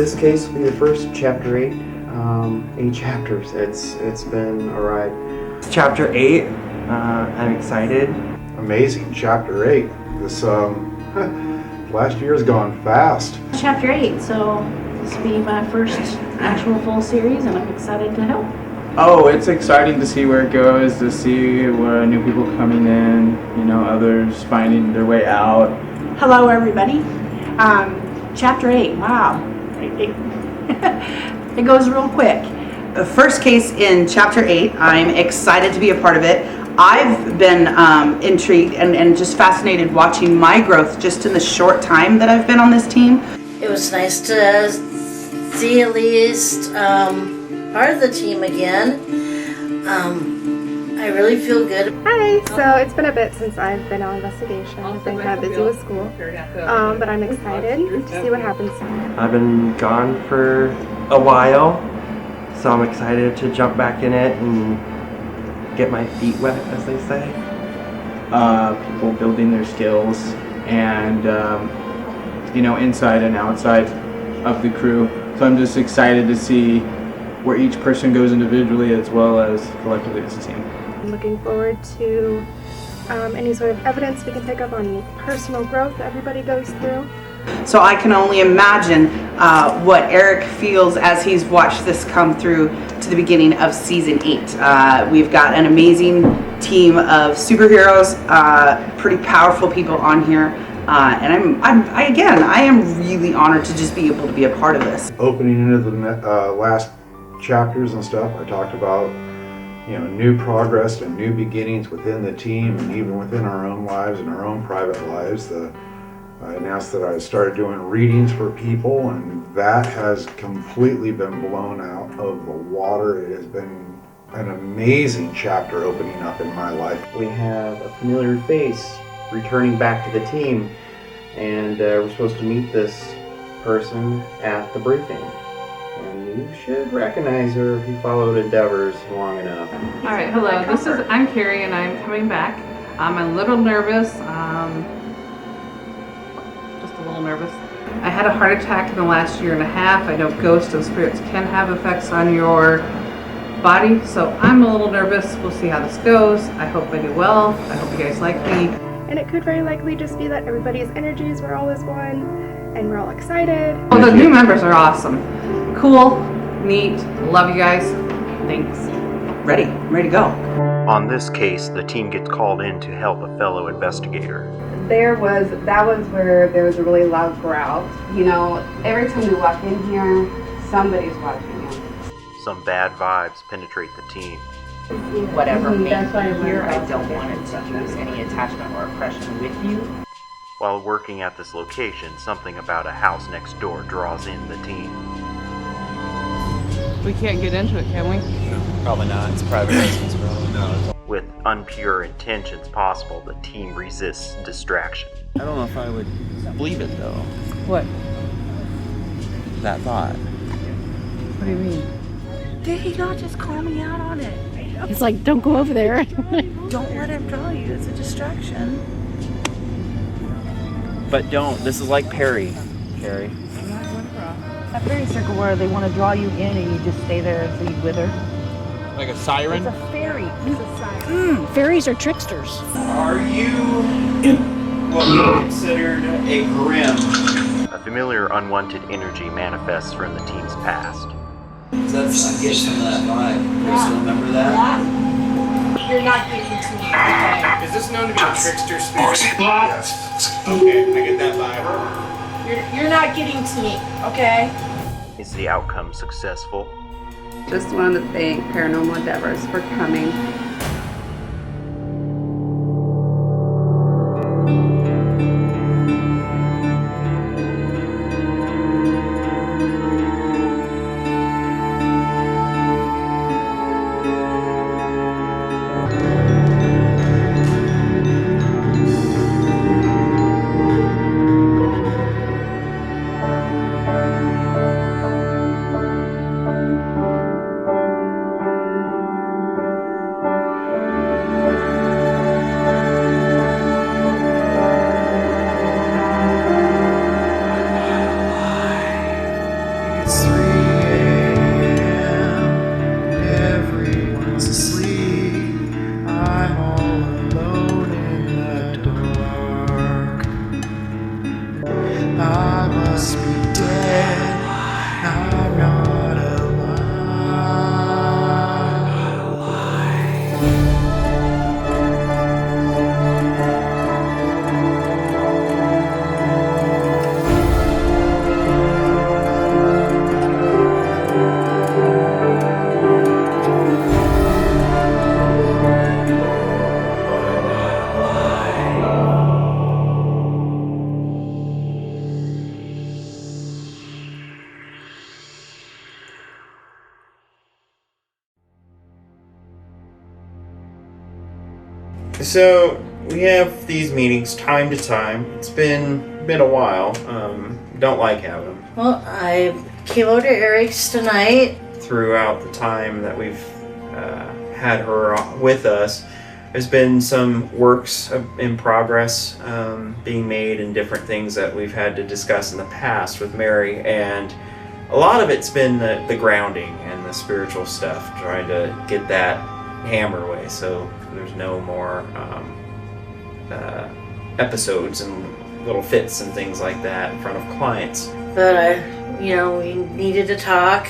This case will be the first, Chapter 8. 8 chapters. It's been a ride. It's Chapter 8. I'm excited. Amazing, Chapter 8. This last year's gone fast. Chapter 8, so this will be my first actual full series, and I'm excited to help. Oh, it's exciting to see where it goes, to see where new people coming in, others finding their way out. Hello, everybody. Chapter 8, wow. It goes real quick. The first case in Chapter 8, I'm excited to be a part of it. I've been intrigued and just fascinated watching my growth just in the short time that I've been on this team. It was nice to see at least part of the team again. I really feel good. Hi, so it's been a bit since I've been on investigation. I've been kind of busy with school, but I'm excited to see what happens. I've been gone for a while, so I'm excited to jump back in it and get my feet wet, as they say. People building their skills and, inside and outside of the crew. So I'm just excited to see where each person goes individually as well as collectively as a team. I'm looking forward to any sort of evidence we can pick up on any personal growth that everybody goes through. So I can only imagine what Eric feels as he's watched this come through to the beginning of Season 8. We've got an amazing team of superheroes, pretty powerful people on here, and I am really honored to just be able to be a part of this. Opening into the last chapters and stuff, I talked about new progress and new beginnings within the team and even within our own lives and our own private lives. I announced that I started doing readings for people, and that has completely been blown out of the water. It has been an amazing chapter opening up in my life. We have a familiar face returning back to the team, and we're supposed to meet this person at the briefing. And you should recognize her if you followed Endeavors long enough. All right, hello. I'm Carrie, and I'm coming back. I'm a little nervous. Just a little nervous. I had a heart attack in the last year and a half. I know ghosts and spirits can have effects on your body, so I'm a little nervous. We'll see how this goes. I hope I do well. I hope you guys like me. And it could very likely just be that everybody's energies were all as one, and we're all excited. Oh, the new members are awesome. Cool, neat, love you guys. Thanks. Ready to go. On this case, the team gets called in to help a fellow investigator. That was where there was a really loud growl. Every time we walk in here, somebody's watching you. Some bad vibes penetrate the team. Whatever made you here, I don't want it to use any attachment or oppression with you. While working at this location, something about a house next door draws in the team. We can't get into it, can we? Probably not. It's private residence, probably. No. With unpure intentions possible, the team resists distraction. I don't know if I would believe it, though. What? That thought. What do you mean? Did he not just call me out on it? He's like, don't go over there. Don't let him draw you. It's a distraction. But don't. This is like Perry. Carrie. A fairy circle where they want to draw you in and you just stay there until you wither. Like a siren? It's a fairy. It's a siren. Fairies are tricksters. Are you what we considered a grim? A familiar unwanted energy manifests from the team's past. I'm getting some of that vibe. You guys still remember that? You're not getting to me. Is this known to be a trickster spirit? Yes. Okay, I get that vibe. You're not getting to me, okay? Is the outcome successful? Just wanted to thank Paranormal Endeavors for coming. So we have these meetings time to time. It's been a while. Don't like having them. Well, I came over to Eric's tonight. Throughout the time that we've had her with us, there's been some works in progress being made and different things that we've had to discuss in the past with Mary, and a lot of it's been the grounding and the spiritual stuff, trying to get that hammer away so there's no more episodes and little fits and things like that in front of clients. But we needed to talk.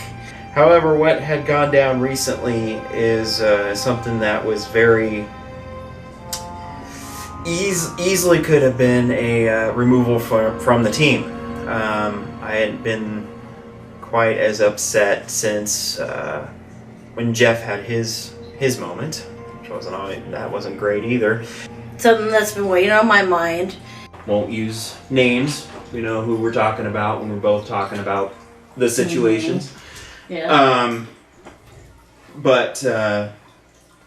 However, what had gone down recently is something that was very easily could have been a removal from the team. I hadn't been quite as upset since when Jeff had his moment, which wasn't great either. Something that's been weighing on my mind. Won't use names. We know who we're talking about when we're both talking about the situations. Yeah. But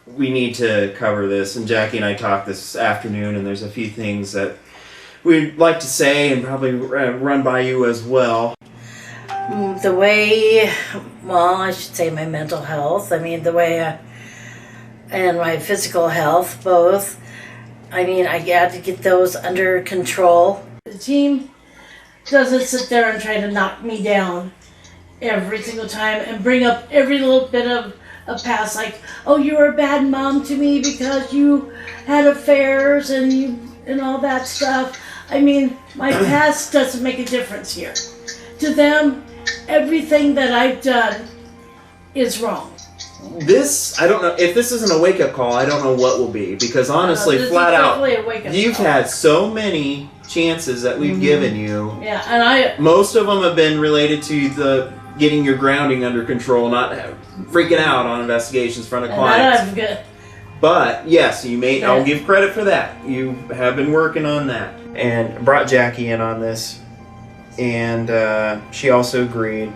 we need to cover this, and Jackie and I talked this afternoon, and there's a few things that we'd like to say and probably run by you as well. The way, I should say my mental health. The way, and my physical health, both. I got to get those under control. The team doesn't sit there and try to knock me down every single time and bring up every little bit of a past, like, oh, you were a bad mom to me because you had affairs and all that stuff. My past doesn't make a difference here. To them, everything that I've done is wrong. I don't know, if this isn't a wake-up call, I don't know what will be, because honestly, flat out, you've had so many chances that we've given you. Yeah, and most of them have been related to the getting your grounding under control, not freaking out on investigations in front of clients. But yes, I'll give credit for that. You have been working on that. And brought Jackie in on this, and she also agreed.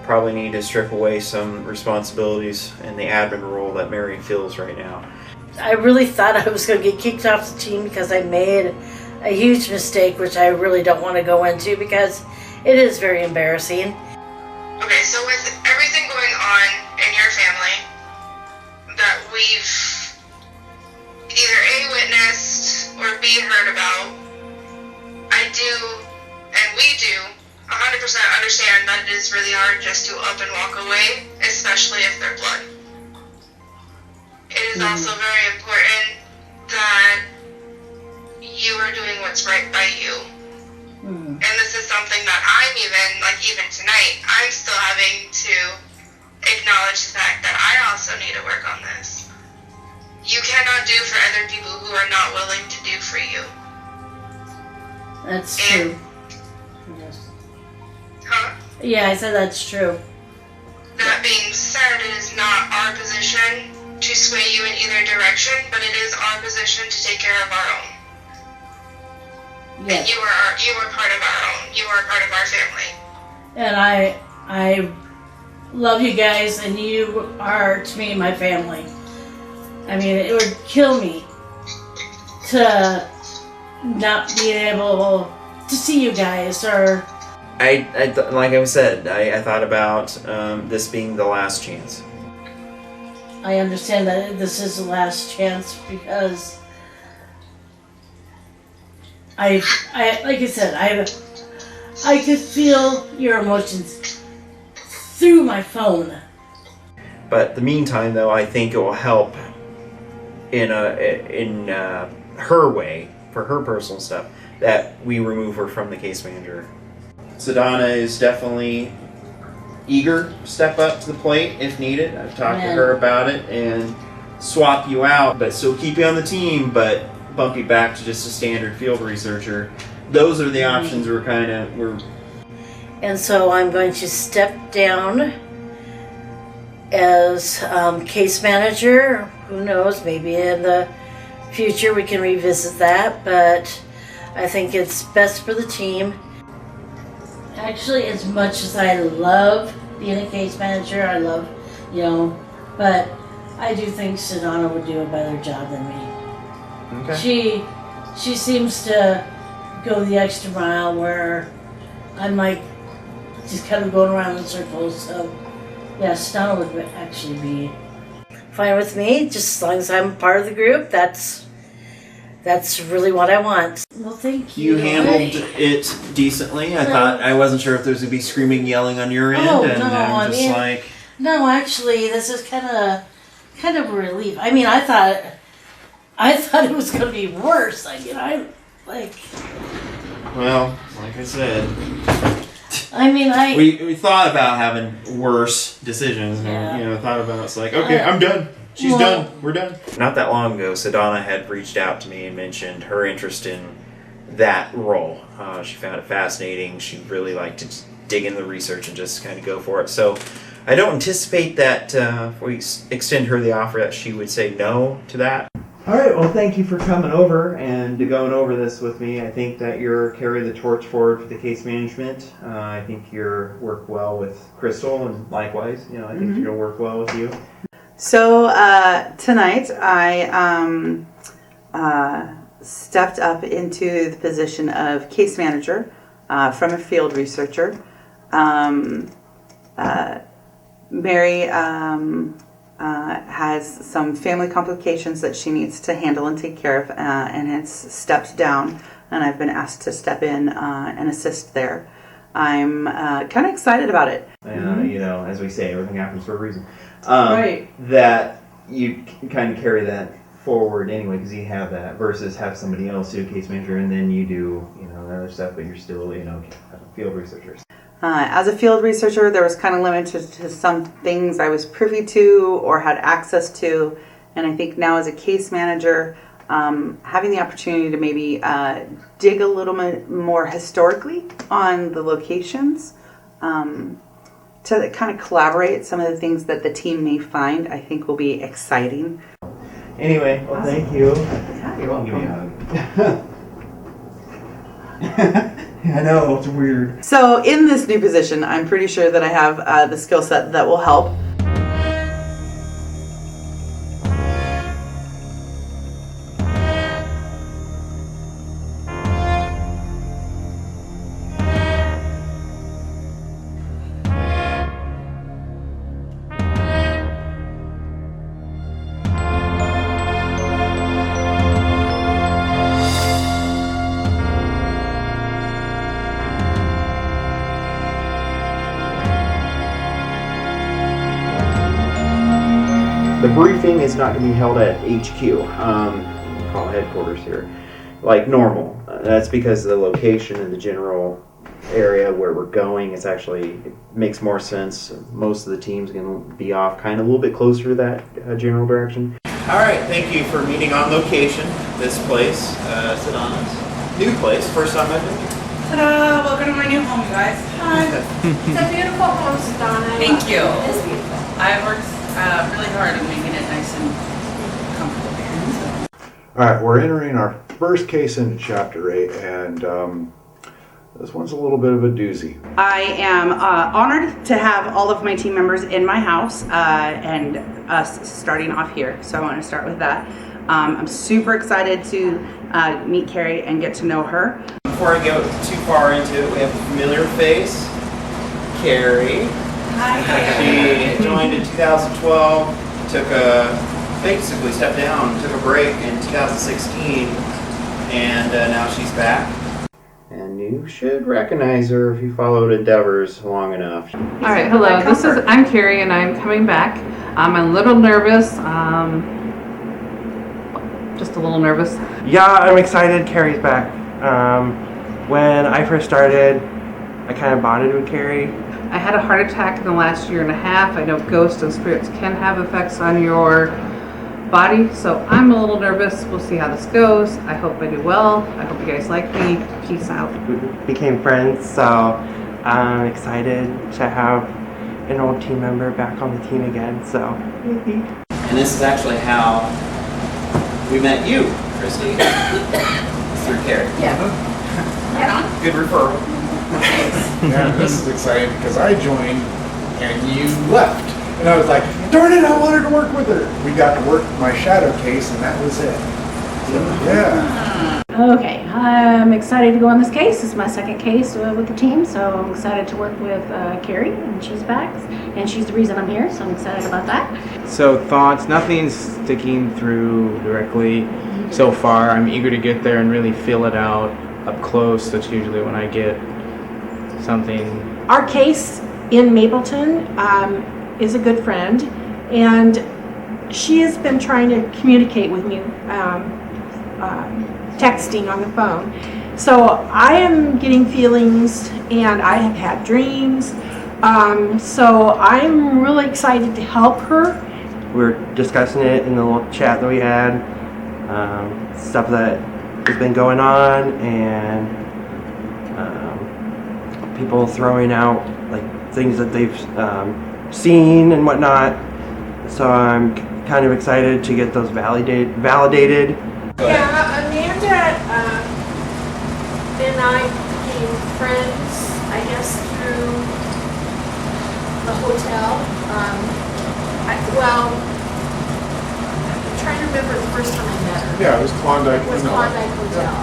Probably need to strip away some responsibilities in the admin role that Mary feels right now. I really thought I was going to get kicked off the team because I made a huge mistake, which I really don't want to go into because it is very embarrassing. Okay, so with everything going on in your family that we've either A, witnessed or B, heard about, I do, and we do, 100% understand that it is really hard just to up and walk away, especially if they're blood. It is also very important that you are doing what's right by you. And this is something that I'm even tonight, I'm still having to acknowledge the fact that I also need to work on this. You cannot do for other people who are not willing to do for you. That's true. Yes. Yeah, I said that's true. That being said, it is not our position to sway you in either direction, but it is our position to take care of our own. Yes. And you are part of our own. You are part of our family. And I love you guys, and you are, to me, my family. It would kill me to not be able to see you guys, or... like I said, I thought about this being the last chance. I understand that this is the last chance because like I said, I could feel your emotions through my phone. But the meantime, though, I think it will help in her way, for her personal stuff, that we remove her from the case manager. Sadona is definitely eager to step up to the plate if needed. I've talked to her about it and swap you out, but still keep you on the team, but bump you back to just a standard field researcher. Those are the options we're... And so I'm going to step down as case manager. Who knows, maybe in the future we can revisit that, but I think it's best for the team. Actually, as much as I love being a case manager, I love, but I do think Sadona would do a better job than me. Okay. She seems to go the extra mile where I'm like just kind of going around in circles. So yeah, Sadona would actually be fine with me, just as long as I'm part of the group. That's really what I want. Well, thank you. You handled it decently. I wasn't sure if there was gonna be screaming, yelling on your end, Oh, and no, I'm just like, no, actually, this is kind of a relief. I mean, I thought it was gonna be worse. well, like I said, we thought about having worse decisions, and thought about it's like, okay, I'm done. She's done. We're done. Not that long ago, Sadona had reached out to me and mentioned her interest in that role. She found it fascinating. She really liked to dig in the research and just kind of go for it. So I don't anticipate that if we extend her the offer that she would say no to that. All right, well, thank you for coming over and going over this with me. I think that you're carrying the torch forward for the case management. I think you're work well with Crystal, and likewise, I think you're going to work well with you. So tonight I stepped up into the position of case manager from a field researcher. Mary has some family complications that she needs to handle and take care of, and has stepped down, and I've been asked to step in and assist there. I'm kind of excited about it. As we say, everything happens for a reason. Right. That you can kind of carry that forward anyway, because you have that, versus have somebody else do a case manager and then you do other stuff, but you're still field researchers. As a field researcher, there was kind of limited to some things I was privy to or had access to, and I think now as a case manager, having the opportunity to maybe dig a little bit more historically on the locations, to kind of collaborate some of the things that the team may find, I think will be exciting. Anyway, well, thank you. Yeah, you're welcome. Give me a hug. I know, it's weird. So in this new position, I'm pretty sure that I have the skill set that will help. The briefing is not going to be held at HQ, we call headquarters here, like normal. That's because of the location and the general area where we're going. It makes more sense. Most of the team's going to be off kind of a little bit closer to that general direction. All right, thank you for meeting on location. This place, Sadona's new place, first time I've been here. Ta-da! Welcome to my new home, you guys. Hi. It's a beautiful home, Sadona. Thank you. It is beautiful. I worked really hard at making it nice and comfortable here. All right, we're entering our first case into Chapter 8, and this one's a little bit of a doozy. I am honored to have all of my team members in my house and us starting off here. So I want to start with that. I'm super excited to meet Carrie and get to know her. Before I go too far into it, we have a familiar face, Carrie. Hi. She joined in 2012, basically stepped down, took a break in 2016, and now she's back. And you should recognize her if you followed Endeavors long enough. All right, hello. I'm Carrie, and I'm coming back. I'm a little nervous. Just a little nervous. Yeah, I'm excited Carrie's back. When I first started, I kind of bonded with Carrie. I had a heart attack in the last year and a half. I know ghosts and spirits can have effects on your body, so I'm a little nervous. We'll see how this goes. I hope I do well. I hope you guys like me. Peace out. We became friends, so I'm excited to have an old team member back on the team again, so. And this is actually how we met you, Christy, through Carrie. Yeah. Right on. Good referral. Yeah, this is exciting because I joined and you left. And I was like, darn it, I wanted to work with her. We got to work my shadow case and that was it. So Yeah. Okay, I'm excited to go on this case. This is my second case with the team, so I'm excited to work with Carrie, and she's back, and she's the reason I'm here, so I'm excited about that. So thoughts, nothing's sticking through directly so far. I'm eager to get there and really feel it out up close. That's usually when I get something. Our case in Mapleton is a good friend, and she has been trying to communicate with me, texting on the phone. So I am getting feelings, and I have had dreams. So I'm really excited to help her. We were discussing it in the little chat that we had, stuff that has been going on, and people throwing out like things that they've seen and whatnot. So I'm kind of excited to get those validated. Yeah, Amanda and I became friends, I guess, through the hotel. I'm trying to remember the first time I met her. Yeah, it was Klondike It was Hotel. Klondike Hotel.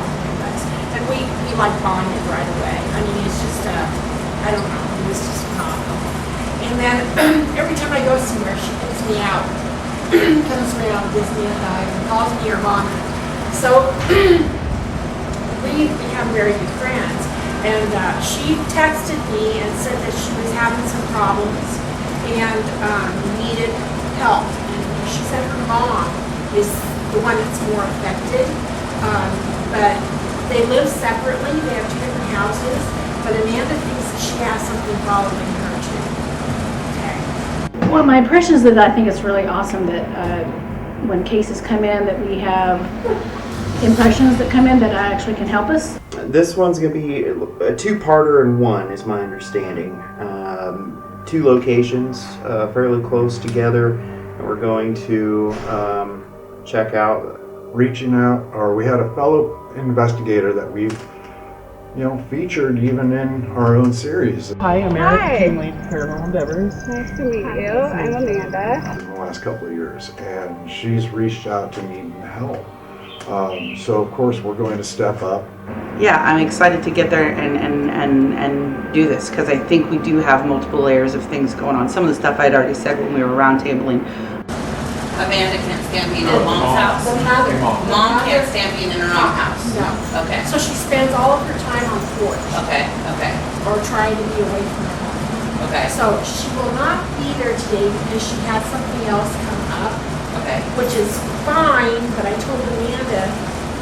And we like bonded right away. I mean, it's just, I don't know, it was just phenomenal. And then every time I go somewhere, she picks me out, comes around, gives me a hug, and calls me her mom. So we become very good friends. And she texted me and said that she was having some problems and needed help. And she said her mom is the one that's more affected. But they live separately. They have two different houses. But Amanda thinks that she has something following her too. Okay. Well, my impression is that I think it's really awesome that when cases come in, that we have impressions that come in that actually can help us. This one's going to be a two-parter in one, is my understanding. Two locations fairly close together, and we're going to check out. Reaching out, or we had a fellow investigator that we've, featured even in our own series. Hi, I'm Eric, Hi. team lead Paranormal Endeavors. Nice to meet you. I'm Amanda. In the last couple of years, and she's reached out to needing help. So of course we're going to step up. Yeah, I'm excited to get there and do this, because I think we do have multiple layers of things going on. Some of the stuff I'd already said when we were roundtabling. Amanda can't stand being in mom's house. Mom can't stand being in her own house. No. Okay. So she spends all of her time on the porch. Okay. Or trying to be away from her home. Okay. So she will not be there today because she has something else come up. Okay. Which is fine, but I told Amanda,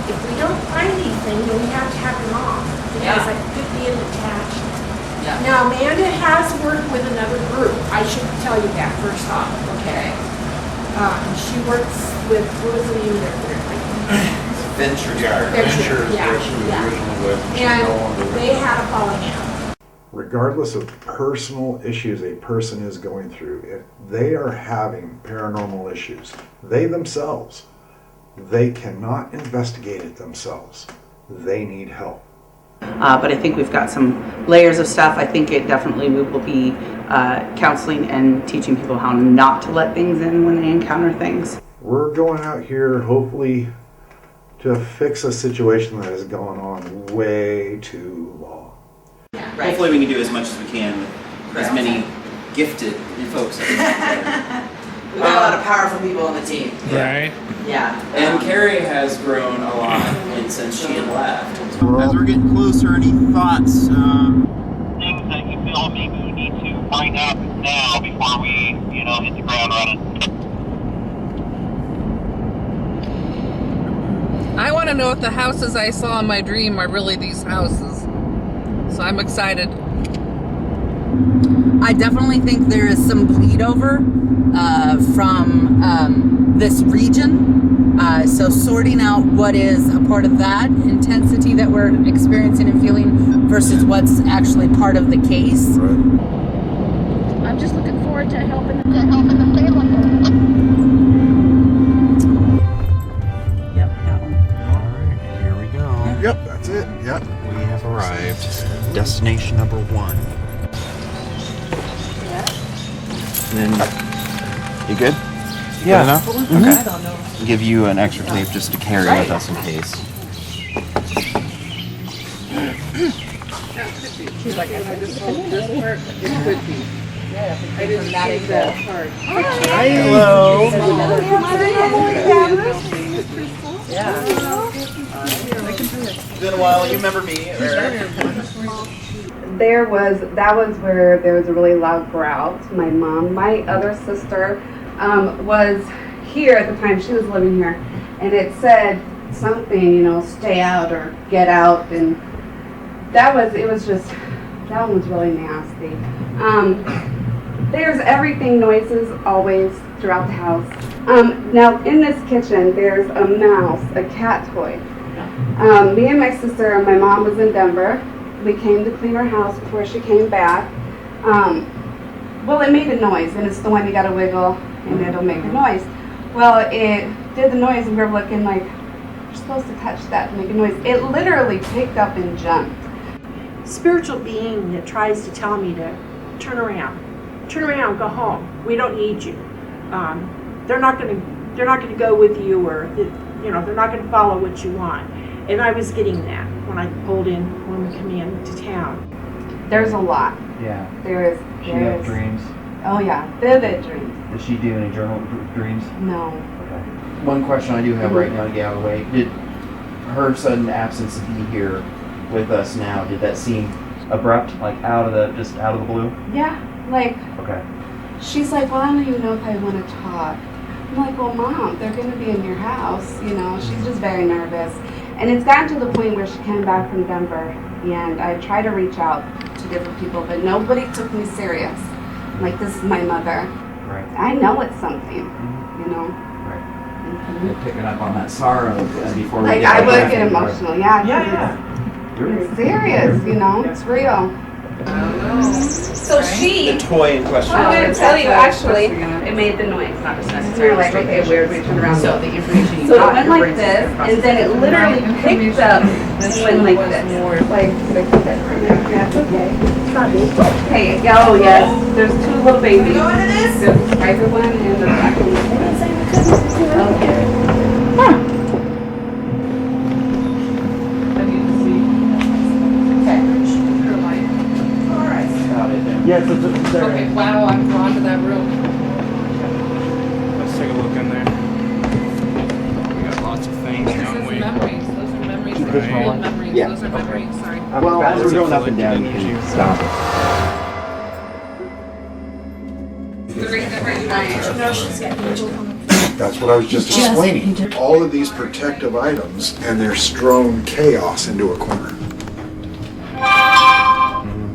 if we don't find anything, then we have to have her mom. Because it could be an attachment. Yeah. Now Amanda has worked with another group. I should tell you that first off. Okay. She works with, what was the name of their group? Venture. Ventures, Yeah, where she was yeah. originally with. She's no longer And with they us. had a falling out. Regardless of personal issues a person is going through, if they are having paranormal issues, they themselves, they cannot investigate it themselves. They need help. But I think we've got some layers of stuff. I think it definitely we will be counseling and teaching people how not to let things in when they encounter things. We're going out here hopefully to fix a situation that has gone on way too long. Right. Hopefully we can do as much as we can with as many gifted folks as we can. We got a lot of powerful people on the team. Right. Yeah. And Carrie has grown a lot since she had left. As we're getting closer, any thoughts? Things that you feel maybe you need to find out now before we, hit the ground running. I want to know if the houses I saw in my dream are really these houses. So I'm excited. I definitely think there is some bleed over from this region. So sorting out what is a part of that intensity that we're experiencing and feeling versus what's actually part of the case. I'm just looking forward to helping the family. Here we go. Yep, that's it. Yep. We have arrived. Destination number 1. And then, you good? Yeah. enough? Mhm. Okay. Give you an extra tape just to carry with us in case. She's like, I just told this part, it could be. I didn't see that part. Hi, hello. It's been a while. You remember me? That was where there was a really loud growl to my mom. My other sister was here at the time. She was living here, and it said something, stay out or get out, and that one was really nasty. There's everything noises always throughout the house. Now in this kitchen, there's a mouse, a cat toy. Me and my sister, my mom was in Denver. We came to clean our house before she came back. Well, it made a noise, and it's the one you gotta wiggle, and it'll make a noise. Well, it did the noise, and we were looking like, you're supposed to touch that to make a noise. It literally picked up and jumped. Spiritual being that tries to tell me to turn around, go home. We don't need you. They're not going to go with you, or they're not going to follow what you want. And I was getting that when we come into town. There's a lot. Yeah. There is. She had dreams. Oh yeah, vivid dreams. Did she do any journal dreams? No. Okay. One question I do have right now to get out of the way. Did her sudden absence to be here with us now, did that seem abrupt, like out of the blue? Yeah, like, Okay. she's like, well, I don't even know if I want to talk. I'm like, well, Mom, they're going to be in your house, she's just very nervous. And it's gotten to the point where she came back from Denver, and I tried to reach out to different people, but nobody took me serious. I'm like, this is my mother. Right. I know it's something, Right. Picking up on that sorrow before we Like, get I to would that. get emotional, yeah. Yeah. It's serious, it's real. So she. The toy in question. I'm going to tell you, actually, it made the noise. You're like, okay, weird, we turn around. So the information you So got, it went your like brain this, system and then it literally picked up and went like this. Like this. That's okay. Hey, oh yes, there's two little babies. There's the private one and the black one. Okay. Yeah, so there. Okay, wow, I'm drawn to that room. Let's take a look in there. We got lots of things, don't we? Those are memories. Those are old memories. Yeah. Those are memories, sorry. Well, as we're going up and down, you can stop. That's what I was just explaining. All of these protective items, and they're strewn chaos into a corner.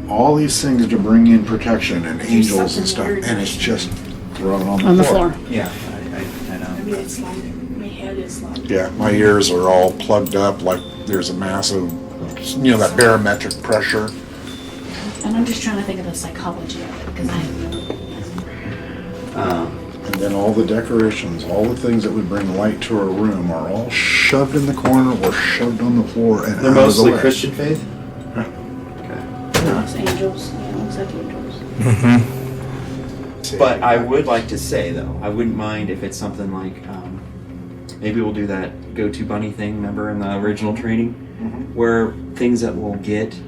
All these things to bring in protection and angels and stuff, and it's just thrown on the floor. Yeah, I know. Maybe it's like my head is like. Yeah, my ears are all plugged up like there's a massive, that barometric pressure. And I'm just trying to think of the psychology of it, because I have no. And then all the decorations, all the things that would bring light to our room are all shoved in the corner or shoved on the floor and They're out of the mostly way. Christian faith? It's angels, looks like angels. But I would like to say, though, I wouldn't mind if it's something like, maybe we'll do that go-to bunny thing, remember, in the original training? Where things that we'll get,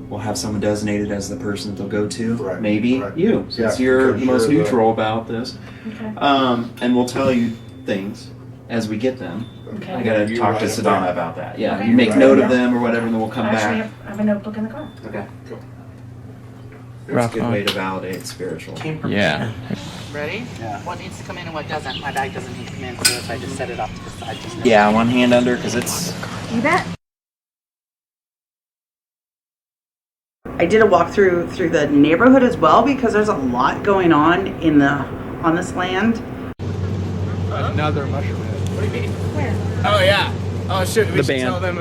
we'll have someone designated as the person that they'll go to. Right, Maybe right. you, since Yeah, you're because the most you're the- neutral about this. Okay. And we'll tell you things as we get them. Okay. I gotta You talk write to them Sadona down. about that. Yeah, Okay. you make Right. note of them or whatever, and then we'll come I actually back. have a notebook in the car. Okay. Cool. It's a good way to validate spiritual. Yeah. Ready? Yeah. What needs to come in and what doesn't? My bag doesn't need to come in, so if I just set it off to the side. Just Yeah, one hand under because it's. You bet. I did a walkthrough through the neighborhood as well because there's a lot going on on this land. Another mushroom head. What do you mean? Where? Oh yeah. Oh shoot, we The should band. tell them,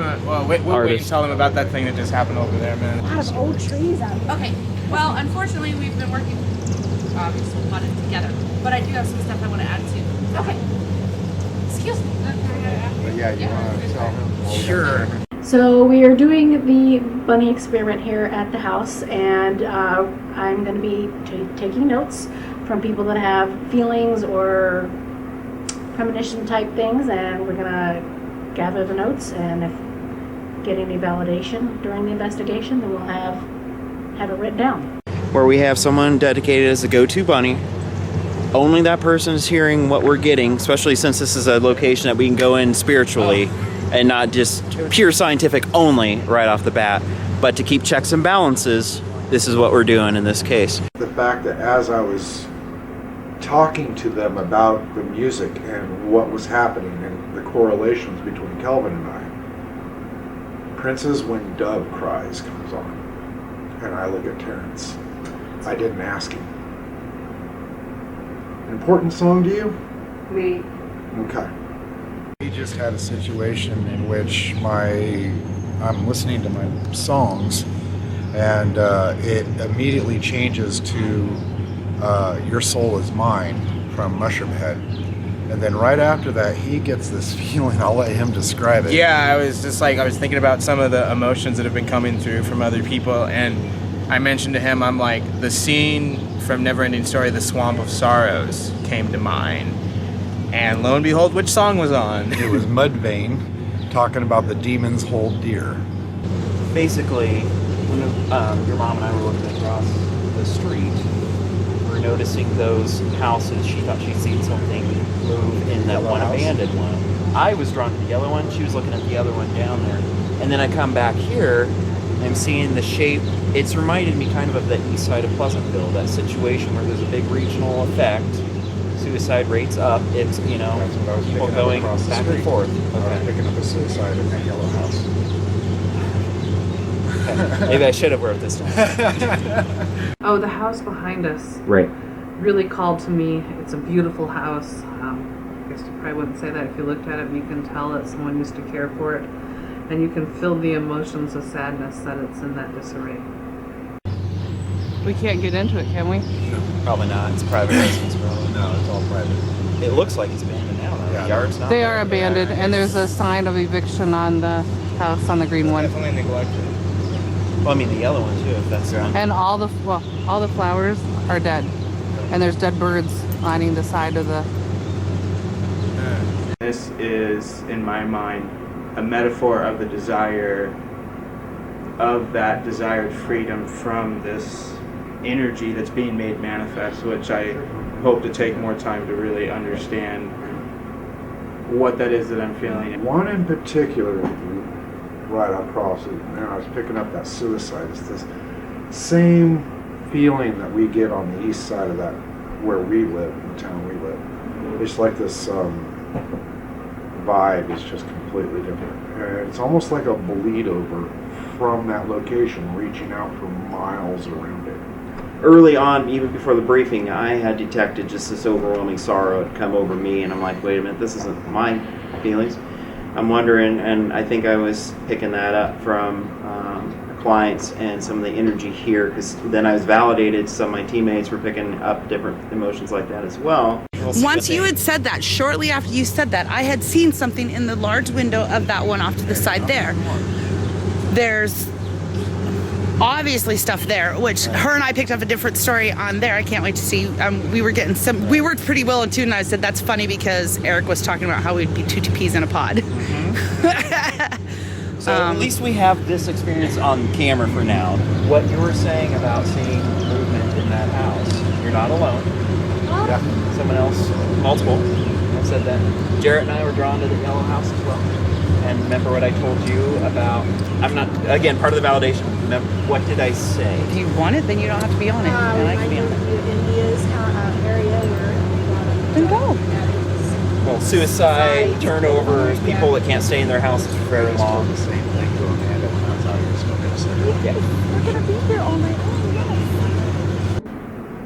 wait and Artist. tell them about that thing that just happened over there, man. A lot of old trees out here. Okay, well, unfortunately, we've been working obviously on it together, but I do have some stuff I want to add to. Okay. Excuse me. But yeah, you want to tell them? Sure. So we are doing the bunny experiment here at the house, and I'm going to be taking notes from people that have feelings or premonition type things, and we're gonna gather the notes, and if get any validation during the investigation, then we'll have it written down. Where we have someone dedicated as a go-to bunny. Only that person is hearing what we're getting, especially since this is a location that we can go in spiritually and not just pure scientific only right off the bat. But to keep checks and balances, this is what we're doing in this case. The fact that as I was talking to them about the music and what was happening and the correlations between Kelvin and I, Prince's When Dove Cries comes on, and I look at Terrence. I didn't ask him. Important song to you? Me. Okay. We just had a situation in which I'm listening to my songs, and it immediately changes to Your Soul Is Mine from Mushroom Head. And then right after that, he gets this feeling. I'll let him describe it. Yeah, I was thinking about some of the emotions that have been coming through from other people, and I mentioned to him, I'm like, the scene from Neverending Story, The Swamp of Sorrows, came to mind. And lo and behold, which song was on? It was Mudvayne, talking about the demons hold dear. Basically, when your mom and I were looking across the street, we were noticing those houses. She thought she'd seen something move in that one abandoned one. I was drawn to the yellow one. She was looking at the other one down there. And then I come back here, I'm seeing the shape. It's reminded me kind of the east side of Pleasantville, that situation where there's a big regional effect. Suicide rates up. It's, you know, people going back and forth. I was picking up a suicide in that yellow house. Okay. Maybe I should have wrote this down. Oh, the house behind us Right. really called to me. It's a beautiful house. I guess you probably wouldn't say that if you looked at it, but you can tell that someone used to care for it. And you can feel the emotions of sadness that it's in that disarray. We can't get into it, can we? Probably not. It's private residence, probably. No, it's all private. It looks like it's abandoned now, though. The yard's not They there. are abandoned, and there's a sign of eviction on the house on the green one. Definitely neglected. Well, I mean, the yellow one, too, if that's the one. And all the flowers are dead, and there's dead birds lining the side of the. This is, in my mind, a metaphor of the desire, of that desired freedom from this energy that's being made manifest, which I hope to take more time to really understand what that is that I'm feeling. One in particular, right across it, and I was picking up that suicide. It's this same feeling that we get on the east side of that, where we live, in the town we live. It's like this vibe is just completely different. And it's almost like a bleed over from that location, reaching out for miles around it. Early on, even before the briefing, I had detected just this overwhelming sorrow had come over me, and I'm like, wait a minute, this isn't my feelings. I'm wondering, and I think I was picking that up from clients and some of the energy here, because then I was validated. Some of my teammates were picking up different emotions like that as well. Once you had said that, shortly after you said that, I had seen something in the large window of that one off to the side there. There's obviously stuff there, which her and I picked up a different story on there. I can't wait to see. We worked pretty well in tune, and I said that's funny because Eric was talking about how we'd be two peas in a pod. So at least we have this experience on camera for now. What you were saying about seeing movement in that house, you're not alone. Yeah. Someone else, multiple, have said that. Jarrett and I were drawn to the yellow house as well. And remember what I told you about, I'm not, again, part of the validation. Remember, what did I say? If you want it, then you don't have to be on it. And I can be on it. India's area where. Then go. Well, suicide, turnovers, people that can't stay in their houses for very long. The same thing to Amanda when I was out here smoking a cigarette. Yeah. We're gonna be here all night long.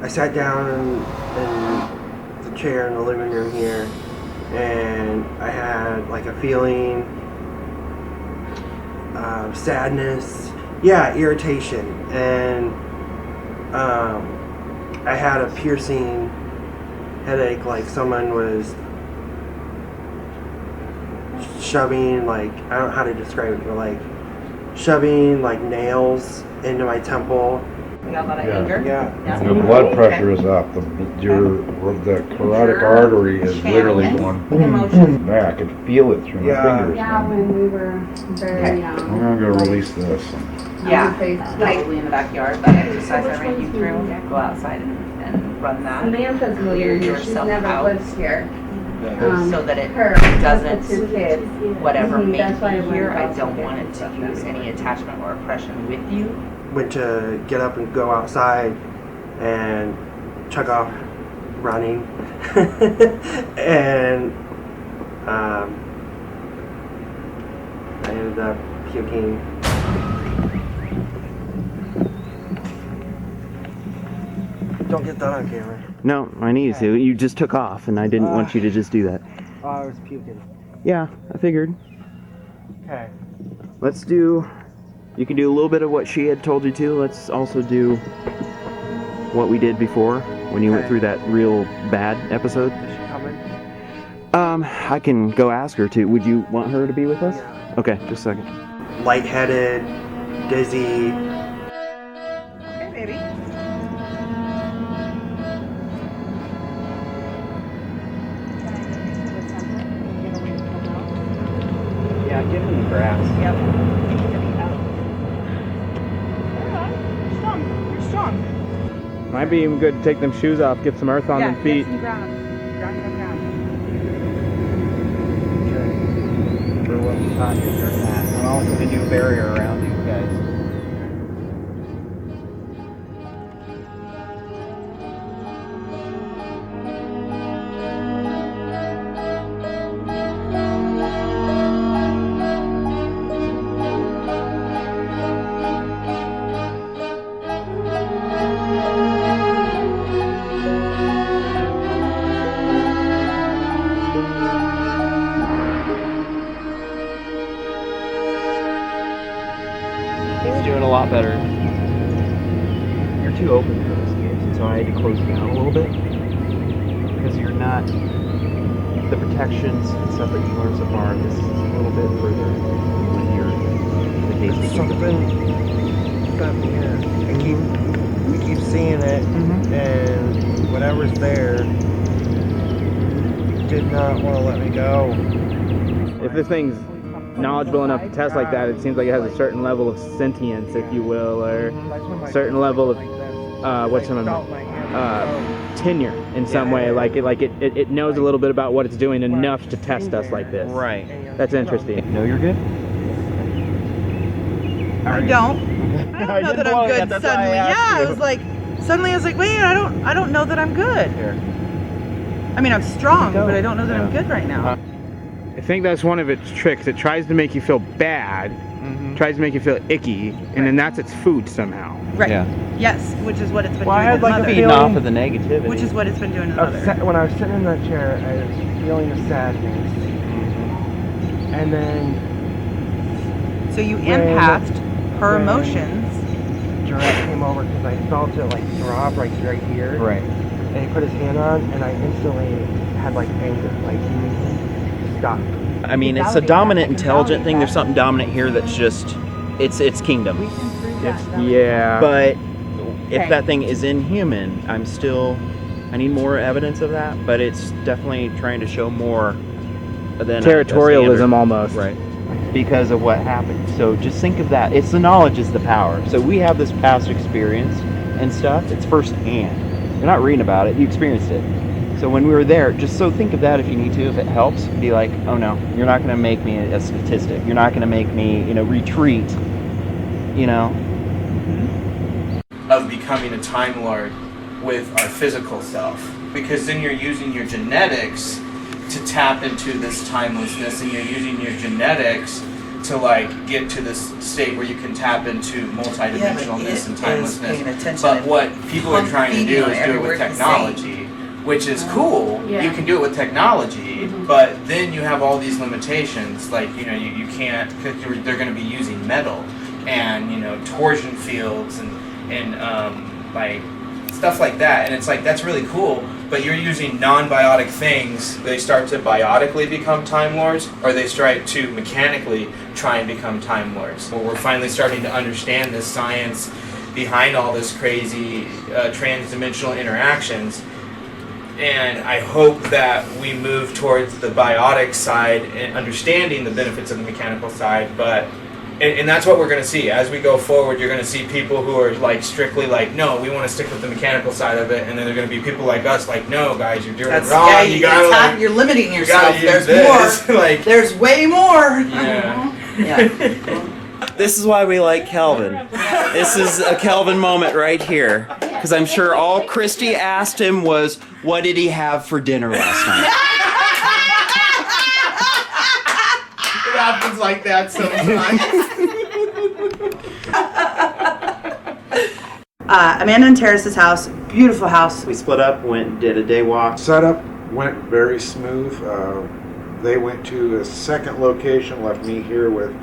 I sat down in the chair in the living room here, and I had like a feeling of sadness, irritation, and I had a piercing headache, like someone was shoving, like, I don't know how to describe it, but like shoving like nails into my temple. You got a lot of anger? Yeah. The blood pressure is up. The carotid artery is literally going back. I could feel it through my fingers. Yeah, when we were very young. I'm gonna go release this. Yeah, probably in the backyard. That exercise I ran you through. Go outside and run that. Samantha's Clear she's yourself never out. lived here. So that it Her, doesn't, the 2 kids. whatever Mhm, made that's why I you went here, I across don't the want it to kids. use any attachment or oppression with you. Went to get up and go outside and chug off running. And I ended up puking. Don't get that on camera. No, I need to. You just took off, and I didn't want you to just do that. Oh, I was puking. Yeah, I figured. Okay. Let's do. You can do a little bit of what she had told you to. Let's also do what we did before when you went through that real bad episode. Is she coming? I can go ask her to. Would you want her to be with us? Yeah. Okay, just a second. Lightheaded, dizzy. Okay, baby. Yeah, give him the grass. Yep. You're strong. Might be even good to take them shoes off, get some earth on them feet. Get some ground. For what we taught you during that. And also the new barrier around you guys. He's doing a lot better. You're too open for this case, so I had to close you down a little bit. Because you're not... The protections and stuff that you learned so far, this is a little bit further with your... The case. Something up here. We keep seeing it, and whatever's there did not want to let me go. If this thing's knowledgeable enough to test like that, it seems like it has a certain level of sentience, if you will, or a certain level of tenure in some way. Like it knows a little bit about what it's doing enough to test us like this. Right. That's interesting. No, you're good. I don't know that I'm good suddenly. Yeah, I was like, wait, I don't know that I'm good. I mean, I'm strong, but I don't know that I'm good right now. I think that's one of its tricks. It tries to make you feel bad, tries to make you feel icky, and then that's its food somehow. Right. Yeah. Yes, which is what it's been Well, I doing had to like a Mother. Feeding feeling, off of the negativity. Which is what it's been doing to Mother. when I was sitting in that chair, I was feeling a sadness. And then So you when- empathed her when emotions. Jarrett came over because I felt it like throb right here. Right. And he put his hand on, and I instantly had like anger, like stop. I mean, it's a dominant, intelligent thing. There's something dominant here that's just, it's kingdom. Yeah. But if Okay. that thing is inhuman, I need more evidence of that. But it's definitely trying to show more than Territorialism almost. Right. Because of what happened. So just think of that. It's the knowledge is the power. So we have this past experience and stuff. It's firsthand. You're not reading about it. You experienced it. So when we were there, just so think of that if you need to, if it helps. Be like, oh no, you're not going to make me a statistic. You're not going to make me, retreat. Of becoming a Time Lord with our physical self, because then you're using your genetics to tap into this timelessness, and you're using your genetics to get to this state where you can tap into multidimensionalness and timelessness. But what people are trying to do is do it with technology, which is cool. Yeah. You can do it with technology, but then you have all these limitations, you can't, because they're going to be using metal and torsion fields and stuff like that, and it's that's really cool, but you're using non-biotic things. They start to biotically become Time Lords, or they start to mechanically try and become Time Lords. Well, we're finally starting to understand this science behind all this crazy trans-dimensional interactions. And I hope that we move towards the biotic side and understanding the benefits of the mechanical side, and that's what we're going to see as we go forward. You're going to see people who are like strictly like, no, we want to stick with the mechanical side of it, and then there are going to be people like us like, no, guys, you're doing it wrong. Yeah, you gotta, like, you're limiting yourself. There's this. more. Like, there's way more. Yeah. This is why we like Kelvin. This is a Kelvin moment right here. Because I'm sure all Christy asked him was, what did he have for dinner last night? It happens like that sometimes. Amanda and Terrace's house, beautiful house. We split up, did a day walk. Setup went very smooth. They went to a second location, left me here with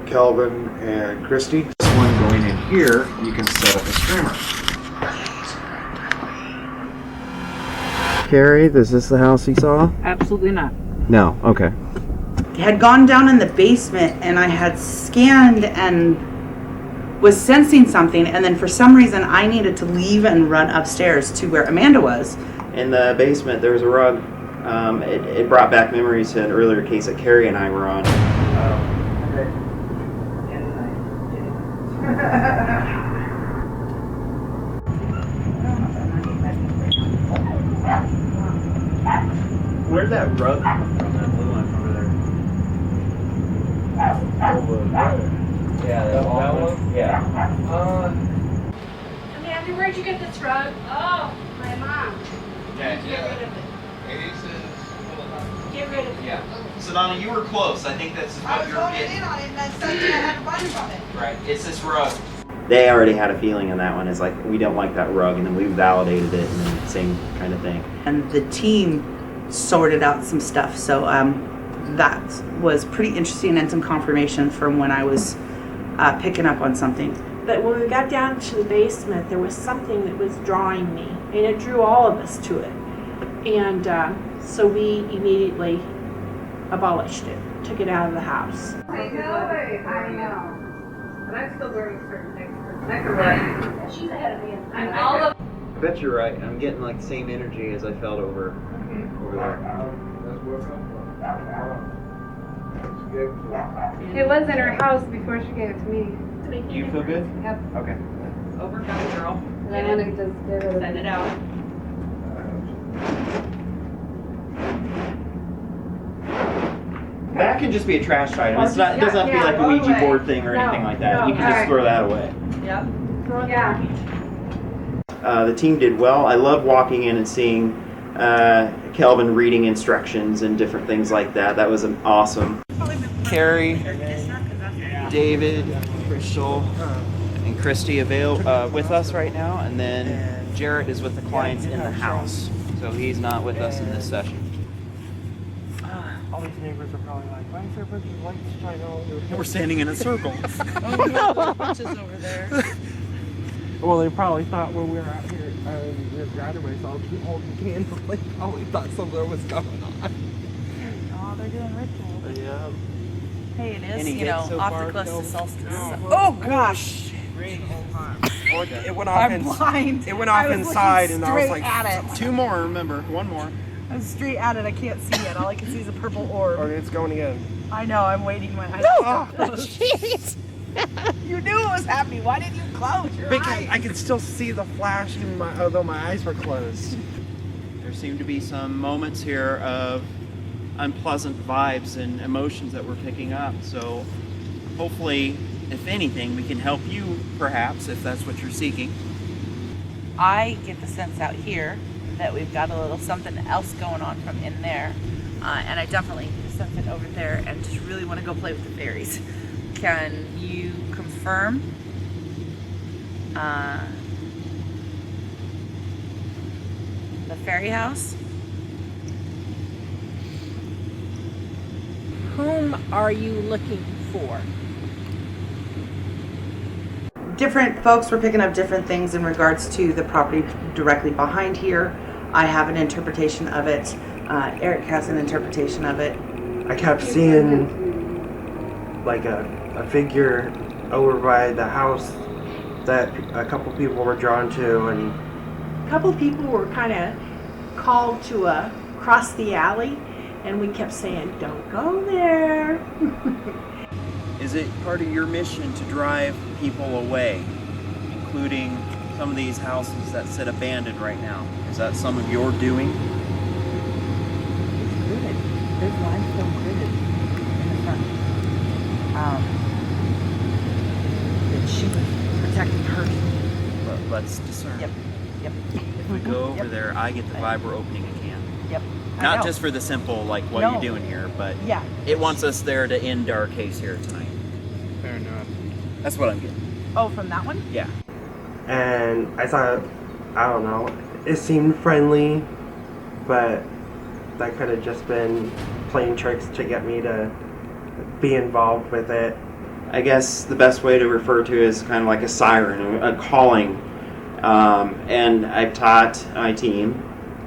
Kelvin and Christy. This one going in here, you can set up a streamer. Carrie, is this the house you saw? Absolutely not. No, okay. Had gone down in the basement and I had scanned and was sensing something, and then for some reason I needed to leave and run upstairs to where Amanda was. In the basement, there was a rug. It brought back memories to an earlier case that Carrie and I were on. Where's that rug from? That blue one over there? Yeah, that one? Yeah. Amanda, where'd you get this rug? Oh, my mom. Okay, Get rid of it. Get rid of it. Yeah. Sadona, you were close. I think that's what you're getting. on it and then suddenly I had to run from it. Right. It's this rug. They already had a feeling on that one. It's like, we don't like that rug, and then we validated it, and then same kind of thing. And the team sorted out some stuff, so that was pretty interesting and some confirmation from when I was picking up on something. But when we got down to the basement, there was something that was drawing me, and it drew all of us to it. And so we immediately abolished it, took it out of the house. I know. But I'm still learning certain things. I can run. She's ahead of me. I'm all of. I bet you're right. I'm getting like the same energy as I felt over there. It was in her house before she gave it to me. Do you feel good? Yep. Okay. Overcome, girl. And I want to just get it. Send it out. That can just be a trash item. It's not. It doesn't have to be like a Ouija board thing or anything like that. You can just throw that away. Yep. The team did well. I love walking in and seeing Kelvin reading instructions and different things like that. That was awesome. Carrie, David, Crystal, and Christy with us right now, and then Jarrett is with the clients in the house, so he's not with us in this session. All these neighbors are probably like, why is everybody lights shine all over? We're standing in a circle. over there. Well, they probably thought when we were out here, we were graduating, so I'll keep holding candles. They probably thought something was going on. Oh, they're doing rituals. Yeah. Hey, it is, Any you know, hits so off far, the close to Kelvin? solstice. No. Oh gosh. It went off I'm blind. It went off I was inside, looking and I was straight like, at it. Two more, remember. One more. I'm straight at it. I can't see it. All I can see is a purple orb. okay, it's going again. I know. I'm waiting my eyes. No! Jeez. You knew it was happening. Why didn't you close your eyes? I could still see the flash, although my eyes were closed. There seem to be some moments here of unpleasant vibes and emotions that we're picking up, so hopefully, if anything, we can help you, perhaps, if that's what you're seeking. I get the sense out here that we've got a little something else going on from in there, and I definitely sense it over there, and just really want to go play with the fairies. Can you confirm the fairy house? Whom are you looking for? Different folks were picking up different things in regards to the property directly behind here. I have an interpretation of it. Eric has an interpretation of it. I kept seeing like a figure over by the house that a couple people were drawn to, and A couple of people were kind of called to cross the alley, and we kept saying, "Don't go there." Is it part of your mission to drive people away, including some of these houses that sit abandoned right now? Is that some of your doing? It's gridded. There's limestone gridded in the front. That she was protecting her. Let's discern. Yep. If we go over there, I get the vibe we're opening a can. Yep. I Not know. just for the simple, like, what No. are you doing here, but Yeah. it wants us there to end our case here tonight. Fair enough. That's what I'm getting. Oh, from that one? Yeah. and I thought, I don't know, it seemed friendly, but that could have just been playing tricks to get me to be involved with it. I guess the best way to refer to it is kind of like a siren, a calling. And I've taught my team,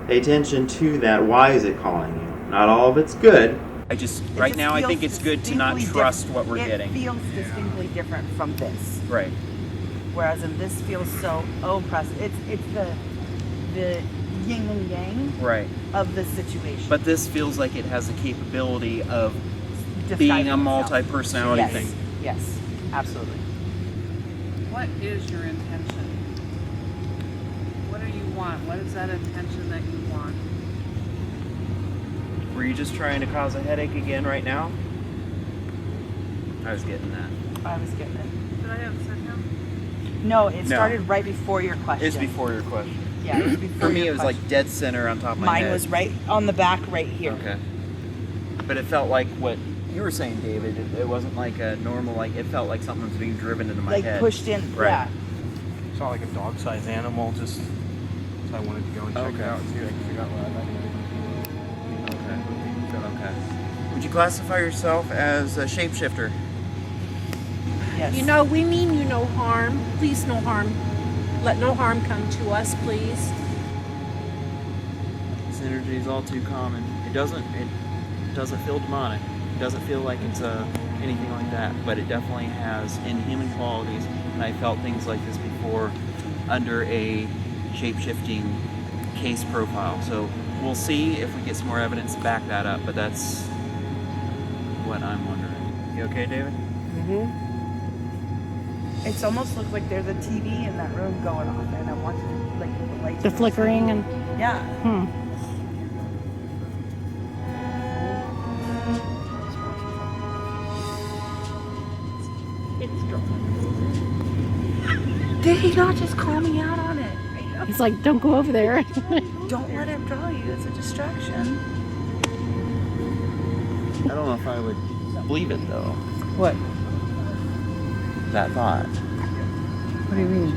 pay attention to that. Why is it calling you? Not all of it's good. I think it's good to not trust what we're getting. It feels distinctly different from this. Right. Whereas in this feels so oppressive. It's the yin and yang Right. of the situation. But this feels like it has the capability of Describing being a itself. multi-personality Yes. thing. Yes, absolutely. What is your intention? What do you want? What is that intention that you want? Were you just trying to cause a headache again right now? I was getting that. I was getting it. Did I have a second? No, it No. started right before your question. It's before your question. Yeah, it was before For me, your it was question. like dead center on top of my Mine head. was right on the back right here. Okay. But it felt like what you were saying, David. It wasn't like a normal, like, it felt like something was being driven into my Like head. pushed in, Right. yeah. Saw like a dog-sized animal, just so I wanted to go and check it out and see if I could figure out what Okay. Okay. Would you classify yourself as a shapeshifter? Yes. You know, we mean you no harm. Please, no harm. Let no harm come to us, please. This energy is all too common. It doesn't feel demonic. It doesn't feel like it's anything like that. But it definitely has inhuman qualities. And I felt things like this before under a shape-shifting case profile. So we'll see if we get some more evidence to back that up. But that's what I'm wondering. You okay, David? Mm-hmm. It's almost looks like there's a TV in that room going off, and I'm watching like the lights. The flickering and Yeah. It's strong. Did he not just call me out on it? He's like, "Don't go over there." Don't let him draw you. It's a distraction. I don't know if I would believe it though. What? That thought. What do you mean?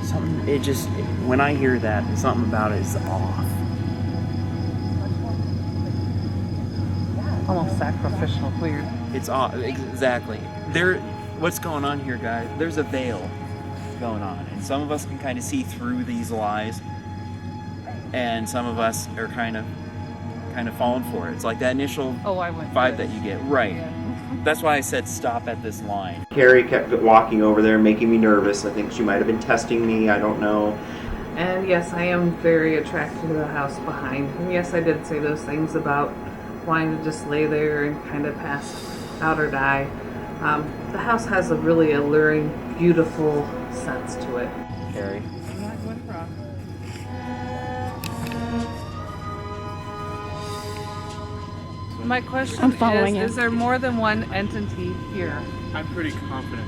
Something, when I hear that, something about it is off. Almost sacrificial, weird. It's off, exactly. What's going on here, guys? There's a veil going on, and some of us can kind of see through these lies, and some of us are kind of falling for it. It's like that initial vibe that you get. Right. Yeah. That's why I said stop at this line. Carrie kept walking over there, making me nervous. I think she might have been testing me. I don't know. And yes, I am very attracted to the house behind. And yes, I did say those things about wanting to just lay there and kind of pass out or die. The house has a really alluring, beautiful sense to it. Carrie. I'm not going wrong. My question I'm following is there more than one entity here? I'm pretty confident.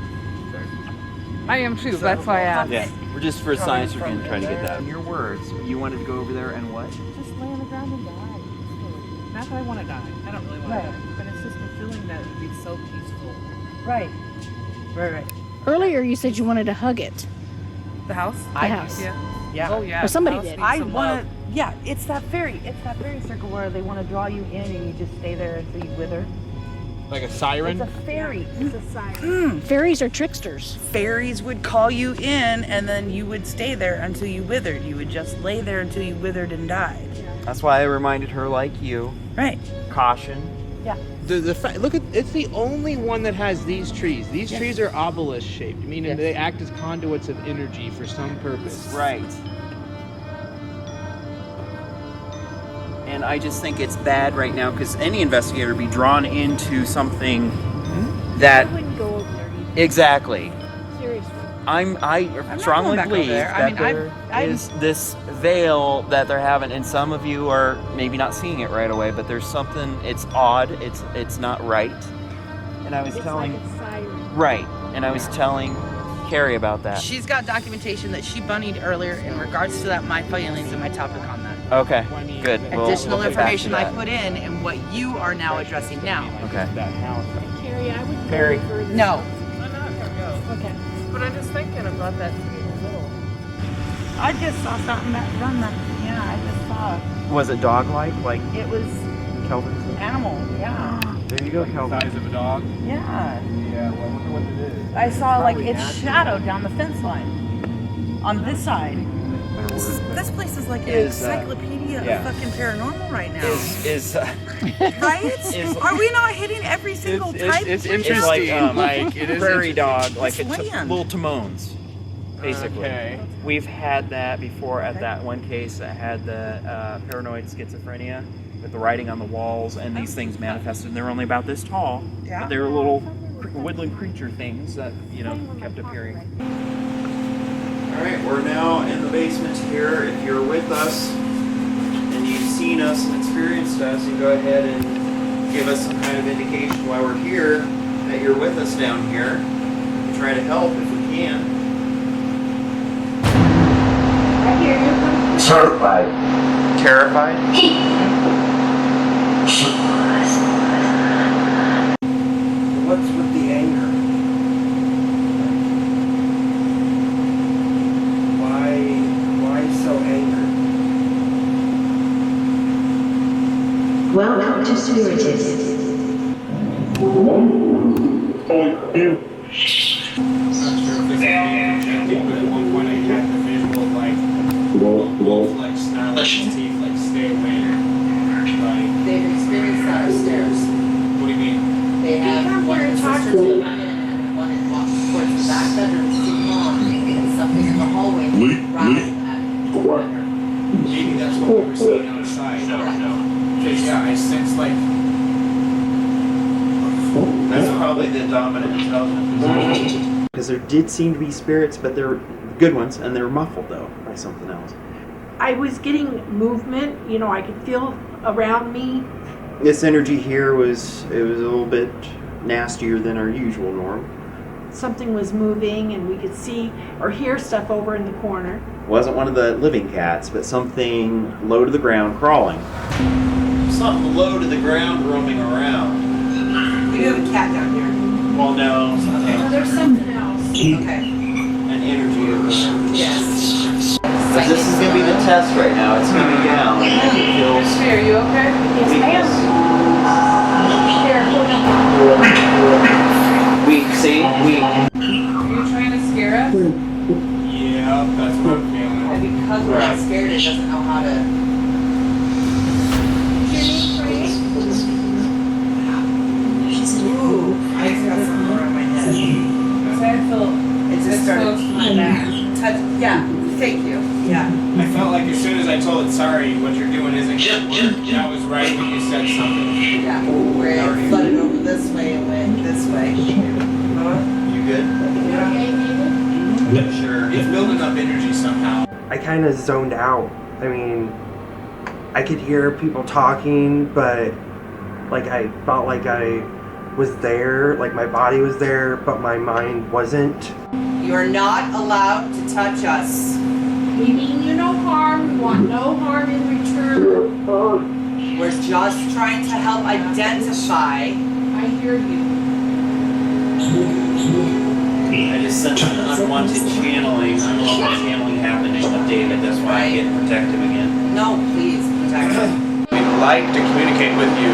I am too, that's why I asked. Yeah, we're just for science, we're going to try to get that. In your words, you wanted to go over there and what? Just lay on the ground and die. Not that I want to die. I don't really want to die. But it's just the feeling that it would be so peaceful. Right. Right. Earlier, you said you wanted to hug it. The house? The house. Yeah. Yeah. Oh yeah. Or somebody House did. needs I some want love. to. Yeah, it's that fairy circle where they want to draw you in and you just stay there until you wither. Like a siren? It's a fairy. It's a siren. Fairies are tricksters. Fairies would call you in and then you would stay there until you withered. You would just lay there until you withered and died. That's why I reminded her, like you. Right. Caution. Yeah. Look at it's the only one that has these trees. These trees are obelisk shaped, meaning they act as conduits of energy for some purpose. Right. And I just think it's bad right now because any investigator would be drawn into something that I wouldn't go over there either. exactly. Seriously. I strongly back over believe there. I that mean, there is this veil that they're having, and some of you are maybe not seeing it right away, but there's something. It's odd. It's not right. And I was telling like a siren. right, and I was telling Carrie about that. She's got documentation that she bunnied earlier in regards to that, my feelings and my topic on that. Okay, good. Additional We'll get back to information I that. put in and what you are now addressing now. Okay. Carrie, I would Carrie. go further. No. I'm not gonna go. Okay. But I'm just thinking about that little. I just saw something that run that. Yeah, I just saw Was it dog-like? Like it. It was Kelvin? animal. Yeah. There you go, Kelvin. Size of a dog. Yeah. Yeah. Well, I wonder what it is. I saw like its shadow down the fence line on this side. This place is like an Is, encyclopedia yeah. of fucking paranormal right now. Is Right? Are we not hitting every single type? It's It's interesting. like it is prairie interesting. dog, like It's it's land. little Timons, basically. Okay. We've had that before at that one case that had the paranoid schizophrenia with the writing on the walls, and these things manifested. And they're only about this tall, Yeah. but they were little woodland creature things that kept appearing. All right, we're now in the basement here. If you're with us and you've seen us and experienced us, you go ahead and give us some kind of indication why we're here, that you're with us down here. We try to help if we can. I hear you. Certified. Terrified? What's with the anger? Why so angry? Welcome to Spiritist. At one point I had the visual of like snarling teeth, like stay away. Like, They've experienced that upstairs. what do you mean? They have one of the sisters moving in and one that walks towards the back bedroom to see mom and something in the hallway rattled at her. Maybe that's what we were seeing outside. Because yeah, I sense like That's probably the dominant intelligence. Because there did seem to be spirits, but they're good ones, and they're muffled though by something else. I was getting movement. I could feel around me. This energy here was a little bit nastier than our usual norm. Something was moving, and we could see or hear stuff over in the corner. It wasn't one of the living cats, but something low to the ground crawling. Something low to the ground roaming around. We do have a cat down here. Well, no. No, there's something else. Okay. An energy of the Yes. But this is going to be the test right now. It's going to be down. And it feels Are you okay? Yes, ma'am. weak. See? Weak. Are you trying to scare us? yeah, that's what I'm feeling. And because we're not scared, it doesn't know how to. Ooh, I just got something around my head. It just started. my back. Yeah, thank you. Yeah. I felt like as soon as I told it, sorry, what you're doing isn't good work, that was right when you said something. Yeah, where it flooded over this way and went this way. You good? Yeah. Sure. It's building up energy somehow. I kind of zoned out. I mean, I could hear people talking, but like I felt like I was there, like my body was there, but my mind wasn't. You are not allowed to touch us. We mean you no harm. We want no harm in return. We're just trying to help identify. I hear you. I just sensed an unwanted channeling happening with David. That's why I get protective again. No, please protect him. We'd like to communicate with you,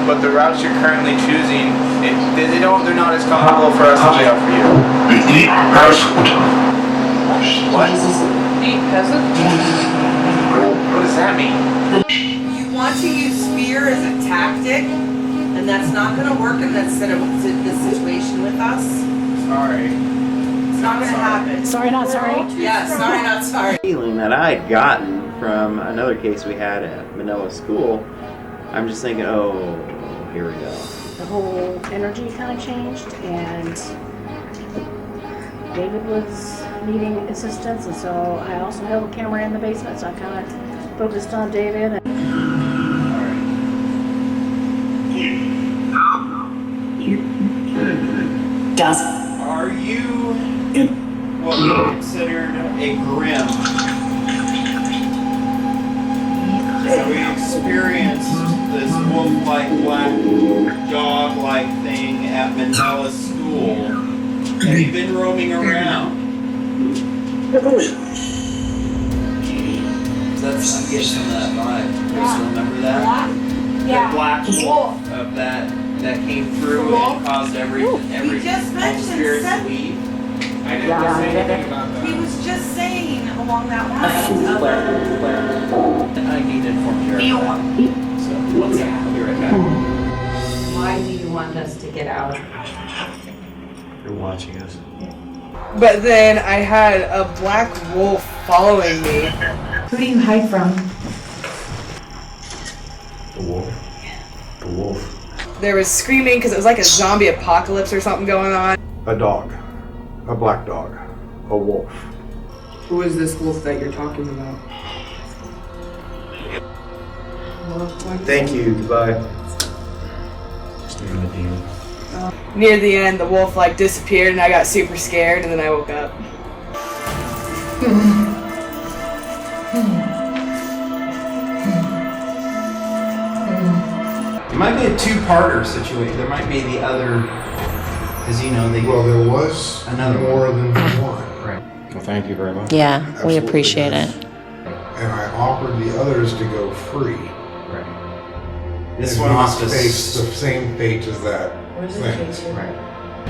but the routes you're currently choosing, they're not as comfortable for us to lay out for you. What? Deep peasant? What does that mean? You want to use fear as a tactic, and And that's not going to work in this situation with us. Sorry. It's not going to happen. Sorry, not sorry. Yeah, sorry, not sorry. Feeling that I'd gotten from another case we had at Manilla School, I'm just thinking, oh, here we go. The whole energy kind of changed, and David was needing assistance, and so I also held a camera in the basement, so I kind of focused on David. Are you what we considered a grim? So we experienced this wolf-like, black dog-like thing at Manilla School. Have you been roaming around? That's, I'm getting some of that vibe. You still remember that? Yeah. The black wolf of that came through and caused every He just mentioned spirit to leave. I didn't say anything about that. He was just saying along that line. I need to inform Jared. So, one second. I'll be right back. Why do you want us to get out? You're watching us. But then I had a black wolf following me. Who do you hide from? The wolf. The wolf. There was screaming because it was like a zombie apocalypse or something going on. A dog. A black dog. A wolf. Who is this wolf that you're talking about? Thank you, goodbye. Near the end, the wolf like disappeared and I got super scared and then I woke up. It might be a two-parter situation. There might be the other, because Well, there was another more than one. Right. Well, thank you very much. Yeah, we Absolutely, appreciate yes. it. And I offered the others to go free. Right. This And one not must have face the same fate as that thing. Right.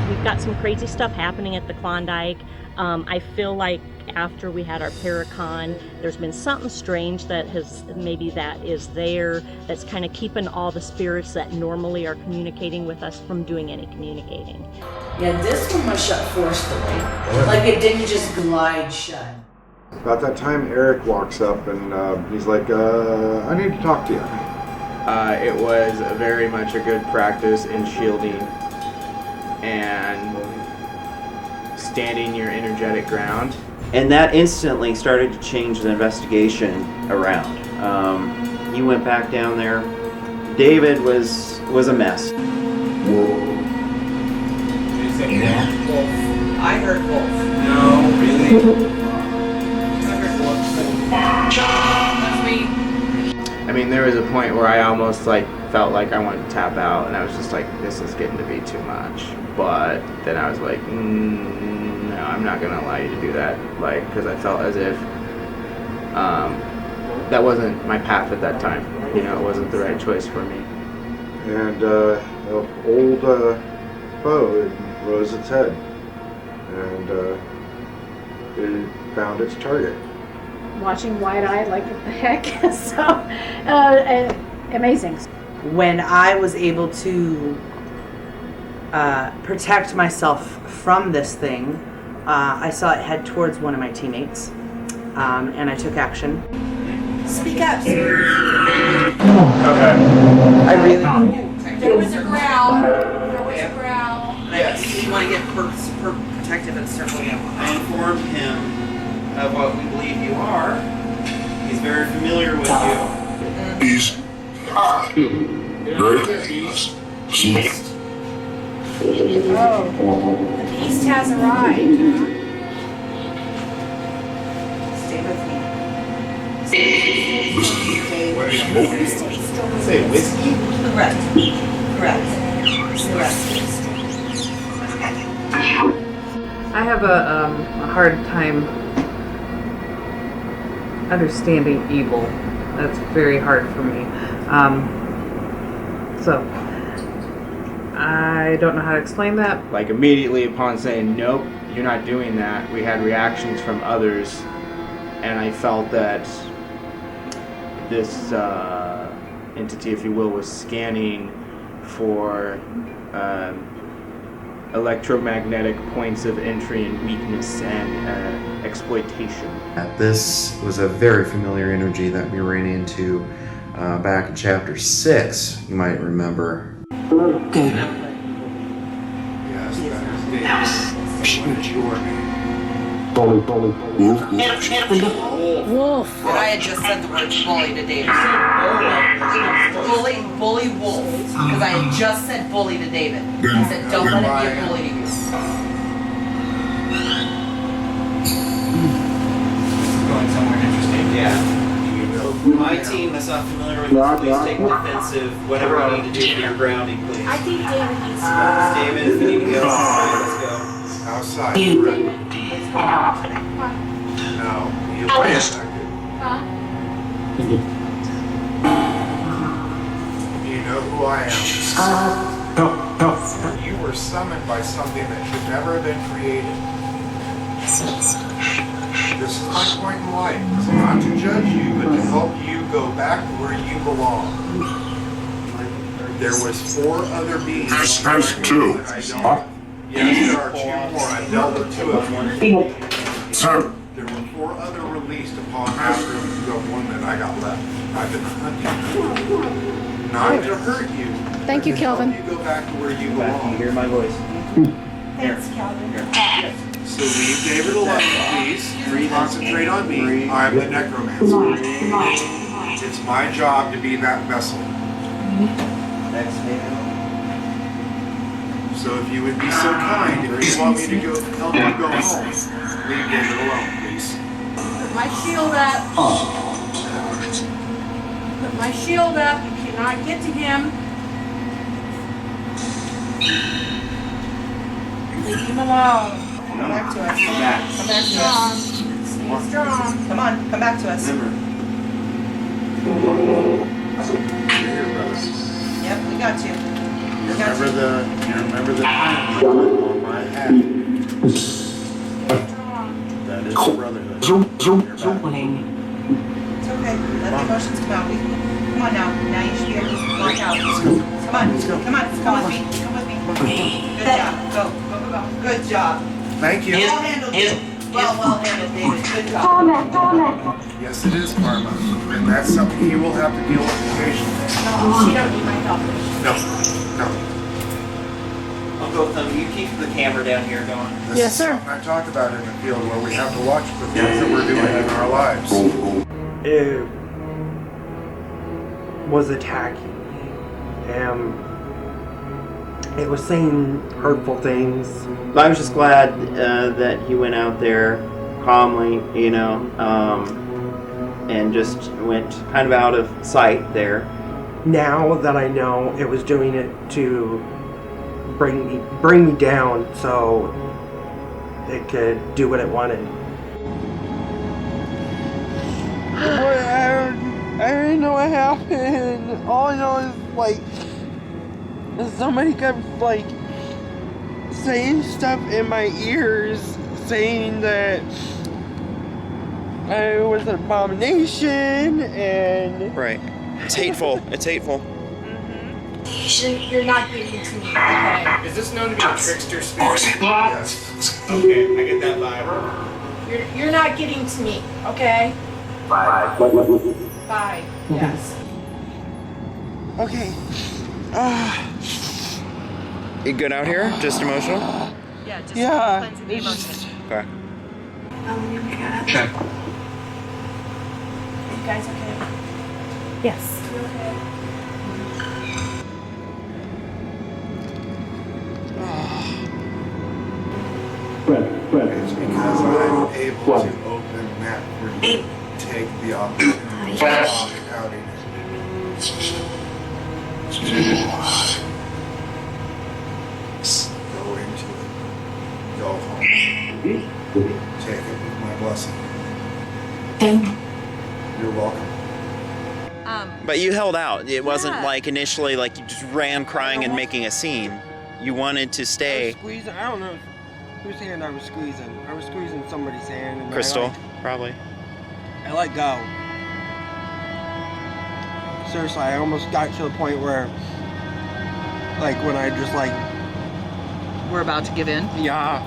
We've got some crazy stuff happening at the Klondike. I feel like after we had our Paracon, there's been something strange that is there that's kind of keeping all the spirits that normally are communicating with us from doing any communicating. Yeah, this one was shut forcefully. Like it didn't just glide shut. About that time, Eric walks up and he's like, I need to talk to you. It was very much a good practice in shielding and standing your energetic ground. And that instantly started to change the investigation around. You went back down there. David was a mess. Did you say wolf? I heard wolf. No, really? That's me. I mean, there was a point where I almost felt like I wanted to tap out, and I was just like, this is getting to be too much. But then I was like, no, I'm not gonna allow you to do that. Because I felt as if that wasn't my path at that time. It wasn't the right choice for me. And the old foe rose its head. And it found its target. Watching wide-eyed, like, what the heck? So, amazing. When I was able to protect myself from this thing, I saw it head towards one of my teammates, and I took action. Speak up. Okay. I really. There was a growl. There was a growl. Yes. You want to get super protective and circle him. I informed him of what we believe you are. He's very familiar with you. He's not very beast. Oh, the beast has arrived. Stay with me. Say whiskey? Correct. Correct. I have a hard time understanding evil. That's very hard for me. So I don't know how to explain that. Immediately upon saying, nope, you're not doing that, we had reactions from others, and I felt that this entity, if you will, was scanning for electromagnetic points of entry and weakness and exploitation. This was a very familiar energy that we ran into back in chapter 6, you might remember. David. Yes, that is David. What is your name? Wolf. I had just said the word bully to David. Bully wolf. Because I had just said bully to David. I said, don't let him be a bully to you. Going somewhere interesting. Yeah. My team is not familiar with this. Please take defensive. Whatever you need to do for your grounding, please. I think David needs to go. David, if you need to go, let's go. Outside. No, you Huh? You know who I am. You were summoned by something that should never have been created. This is my point in life. It's not to judge you, but to help you go back to where you belong. There was 4 other beings. There's 2. Yes, there are 2 more. I dealt with 2 of them. Sir. There were 4 other released upon after the one that I got left. I've been hunting. Not to hurt you. Thank you, but to Kelvin. help you go back to where you Back, belong. you hear my voice. Thanks, Calvin. So leave David alone, please. Concentrate on me. I'm the necromancer. It's my job to be that vessel. Exhale. So if you would be so kind, if you want me to go help you go home, leave David alone, please. Put my shield up. Put my shield up. You cannot get to him. Leave him alone. Come back to us. Come back. Come back to us. Stay strong. Come on, come back to us. Yep, we got you. You remember the time on my hat. That is brotherhood. It's okay. Let the emotions come out. Come on now. Now you should be able to walk out. Come on. Come on. Come with me. Come with me. Good job. Go. Go, go, go. Good job. Thank you. Well handled, David. Well handled, David. Good job. Yes, it is karma. And that's something you will have to deal with occasionally. She don't need my help. No. I'll go with them. You keep the camera down here going. This is something I talked about in the field where we have to watch the things that we're doing in our lives. It was attacking me. It was saying hurtful things. I was just glad that he went out there calmly, and just went kind of out of sight there. Now that I know it was doing it to bring me down so it could do what it wanted. I didn't know what happened. All I know is somebody kept saying stuff in my ears, saying that I was an abomination and Right. It's hateful. It's hateful. You're not getting to me, okay? Is this known to be a trickster spirit? Yes. Okay, I get that vibe. You're not getting to me, okay? Bye. Bye. Yes. okay. You good out here? Just emotional? Yeah, just Yeah. cleansing the emotion. Okay. Check. You guys okay? Yes. You okay? It's because I'm able to open that room, take the opportunity to walk out in it. Go into it. Go home. Take it with my blessing. You're welcome. But you held out. It wasn't like initially like you just ran crying and making a scene. You wanted to stay. Squeezing. I don't know whose hand I was squeezing. I was squeezing somebody's hand. And Crystal, probably. I let go. Seriously, I almost got to the point where Like when I just like We're about to give in? Yeah,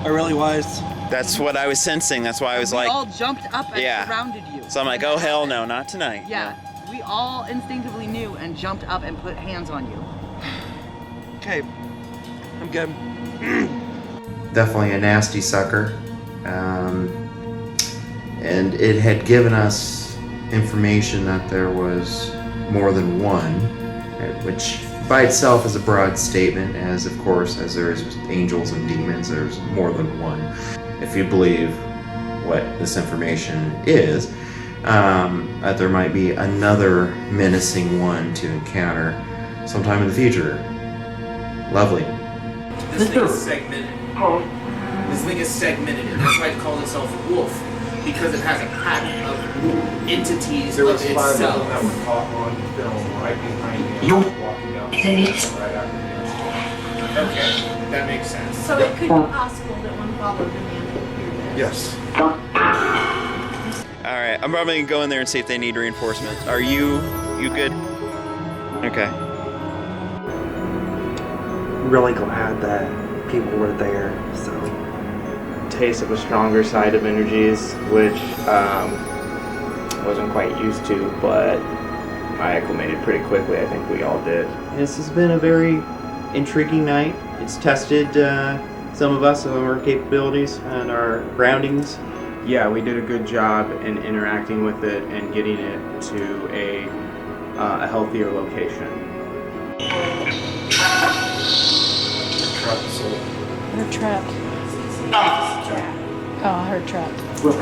I really was. That's what I was sensing. That's why I was We like, all jumped up and yeah. surrounded you. So I'm like, oh hell no, not tonight. Yeah, we all instinctively knew and jumped up and put hands on you. Okay, I'm good. Definitely a nasty sucker. And it had given us information that there was more than one, which by itself is a broad statement, as of course, as there is angels and demons, there's more than one. If you believe what this information is, that there might be another menacing one to encounter sometime in the future. Lovely. This thing is segmented. This thing is segmented, and that's why it calls itself wolf, because it has a pattern of entities There of was 5 of them itself. that were caught on film right behind him, walking down the street right after the Okay, that makes sense. So it could be possible that one followed the man that appeared there. Yes. All right, I'm probably gonna go in there and see if they need reinforcement. Are you good? Okay. Really glad that people were there. So Taste of a stronger side of energies, which I wasn't quite used to, but I acclimated pretty quickly. I think we all did. This has been a very intriguing night. It's tested some of us, some of our capabilities and our groundings. Yeah, we did a good job in interacting with it and getting it to a healthier location. Heard trap. Oh, I heard trap. Well,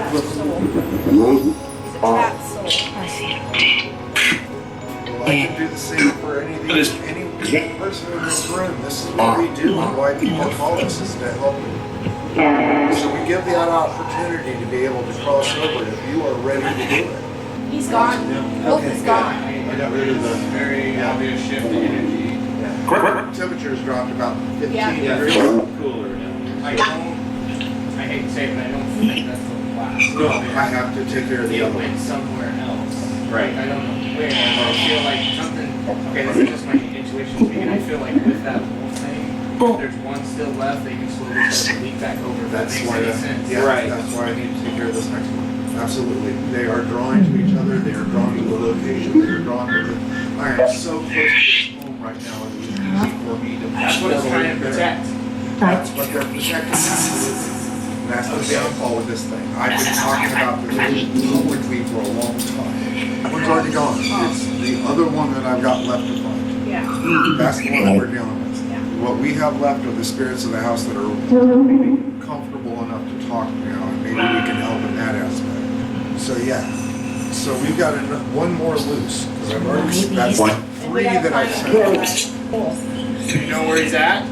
I can do the same for any person in this room. This is what we do and why people call us, is to help them. So we give the opportunity to be able to cross over if you are ready to do it. He's gone. Wolf is gone. I got rid of the very obvious shift in energy. Temperature's dropped about 15 Yeah. degrees. Cooler now. I hate to say it, but I don't think that's the last. No, I have to take care of the It other went one. somewhere else. Right. I don't know where, but I feel like something. Okay, this is just my intuition speaking. I feel like with that whole thing, there's one still left. They can slowly start to leak back over. If that That's makes why, any sense. yeah, that's why I need to take care of this next one. Absolutely. They are drawing to each other. They are drawn to the location. They are drawn to the. I am so close to this home right now. It is easy for me to. That's what it's trying to protect. That's what they're protecting. Absolutely. And that's the downfall with this thing. I've been talking about this publicly for a long time. One's already gone. It's the other one that I've got left to find. Yeah. That's the one that we're dealing with. What we have left are the spirits of the house that are comfortable enough to talk now, and maybe we can help in that aspect. So yeah. So we've got one more loose. 'Cause I've already, that's 3 that I've sent. Do you know where he's at?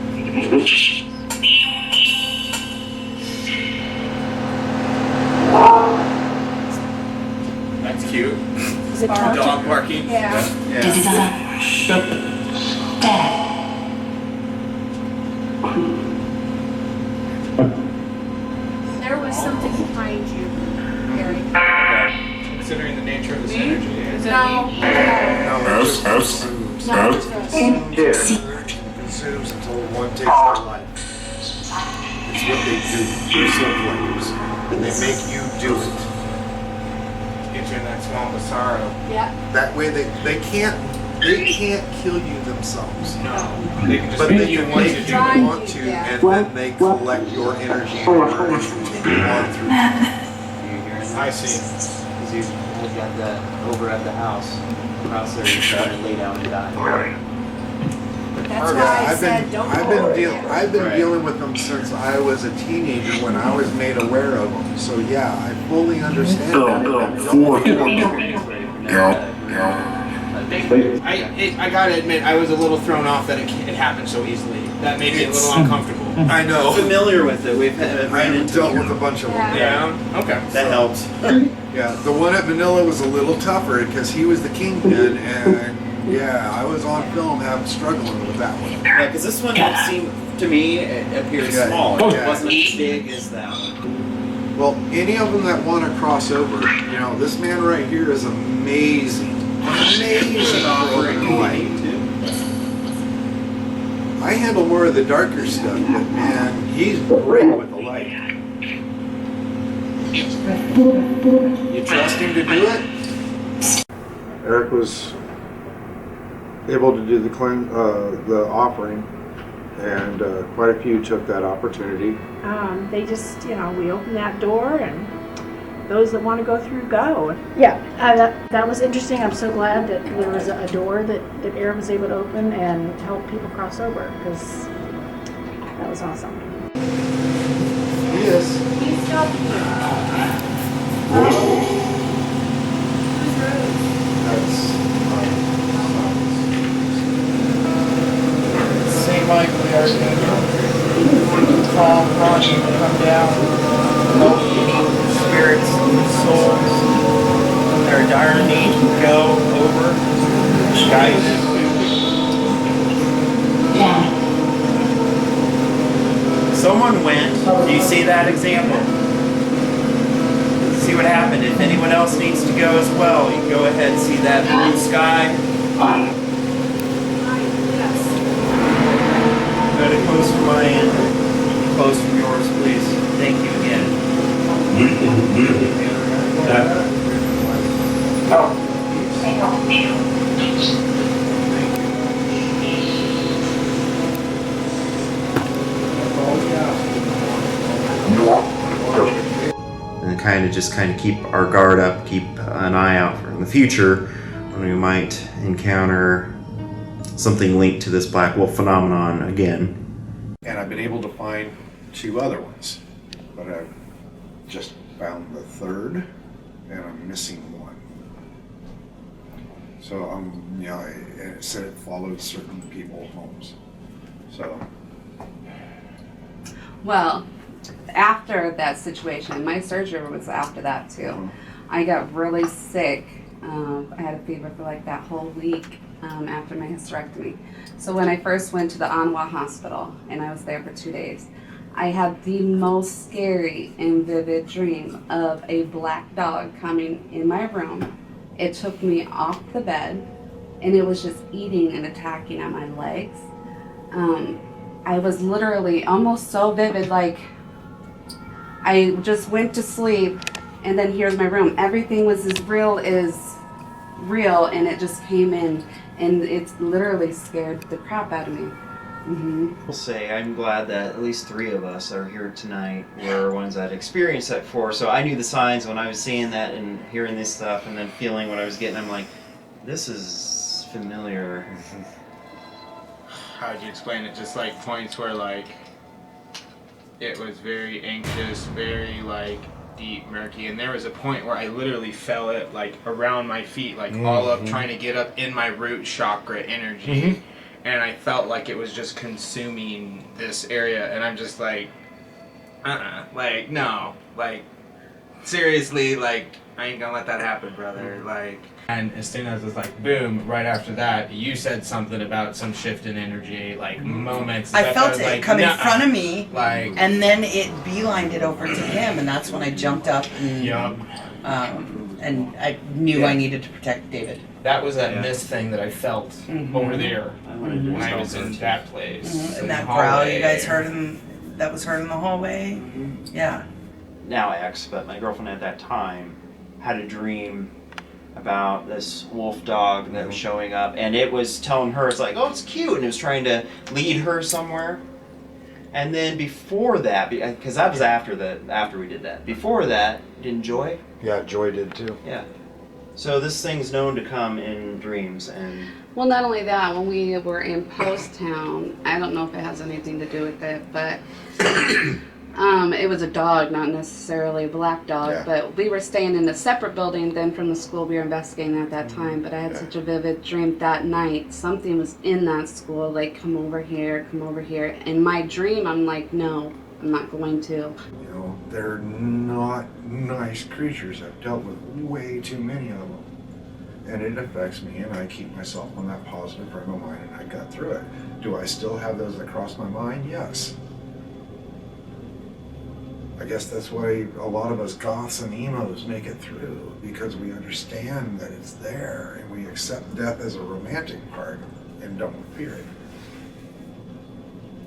That's cute. Is it Dog barking. Yeah. There was something behind you, Harry. Considering the nature of this Me? energy. No. Consumes until one takes their life. It's what they do. They're soul players. And they make you do it. Get you in that swamp of sorrow. Yeah. That way they can't kill you themselves. No. They can just But make they you can want make to you do want to, and then they collect your energy and continue on through. I see. Because you got that over at the house. Across there, you try to lay down and die. That's why I said don't go over there. I've been dealing with them since I was a teenager when I was made aware of them. So yeah, I fully understand I gotta admit, I was a little thrown off that it happened so easily. That made me a little uncomfortable. I know. Familiar with it. We've dealt with a bunch of them. Yeah. Okay. That helps. Yeah, the one at Manilla was a little tougher because he was the kingpin, and yeah, I was on film struggling with that one. Yeah, because this one seemed to me it appeared small. It wasn't as big as that one. Well, any of them that want to cross over, you know, this man right here is amazing. Amazing for opening the light. I handle more of the darker stuff, but man, he's great with the light. You trust him to do it? Eric was able to do the offering, and quite a few took that opportunity. They just, we open that door and those that want to go through go. Yeah, that was interesting. I'm so glad that there was a door that Eric was able to open and help people cross over, because that was awesome. Yes. He's still here. That's St. Michael the Archangel, calm, caution, come down, help spirits, souls, when they're in dire need, go over, guide them. Someone went. Do you see that example? See what happened. If anyone else needs to go as well, you can go ahead and see that blue sky. Got it close from my end. Close from yours, please. Thank you again. And kind of keep our guard up, keep an eye out for in the future when we might encounter something linked to this black wolf phenomenon again. And I've been able to find 2 other ones, but I've just found the 3rd, and I'm missing 1. So it said it followed certain people's homes. So. Well, after that situation, my surgery was after that too. I got really sick. I had a fever for like that whole week after my hysterectomy. So when I first went to the Anwa hospital, and I was there for 2 days, I had the most scary and vivid dream of a black dog coming in my room. It took me off the bed, and it was just eating and attacking at my legs. I was literally almost so vivid, like I just went to sleep, and then here's my room. Everything was as real, and it just came in, and it literally scared the crap out of me. I'll say I'm glad that at least 3 of us are here tonight were ones that experienced that before. So I knew the signs when I was seeing that and hearing this stuff and then feeling what I was getting. I'm like, this is familiar. How would you explain it? Just like points where like it was very anxious, very like deep, murky, and there was a point where I literally felt it like around my feet, like all up, trying to get up in my root chakra energy, and I felt like it was just consuming this area, and I'm just like, like no, like seriously, like I ain't gonna let that happen, brother, like. And as soon as it's like boom, right after that, you said something about some shift in energy, like moments. I felt it like, come in front of me, like, and then it beelined it over to him, and that's when I jumped up and, and I knew I needed to protect David. That was that mist thing that I felt over there when I was in that place. And that growl you guys heard that was heard in the hallway. Yeah. Now ex, but my girlfriend at that time had a dream about this wolf dog that was showing up, and it was telling her, it's like, oh, it's cute, and it was trying to lead her somewhere. And then before that, because that was after we did that. Before that, didn't Joy? Yeah, Joy did too. Yeah. So this thing's known to come in dreams, and Well, not only that, when we were in Post Town, I don't know if it has anything to do with it, but it was a dog, not necessarily a black dog, but we were staying in a separate building then from the school we were investigating at that time, but I had such a vivid dream that night. Something was in that school, like, come over here, come over here. In my dream, I'm like, no, I'm not going to. You know, they're not nice creatures. I've dealt with way too many of them. And it affects me, and I keep myself on that positive frame of mind, and I got through it. Do I still have those that cross my mind? Yes. I guess that's why a lot of us goths and emos make it through, because we understand that it's there, and we accept death as a romantic part and don't fear it.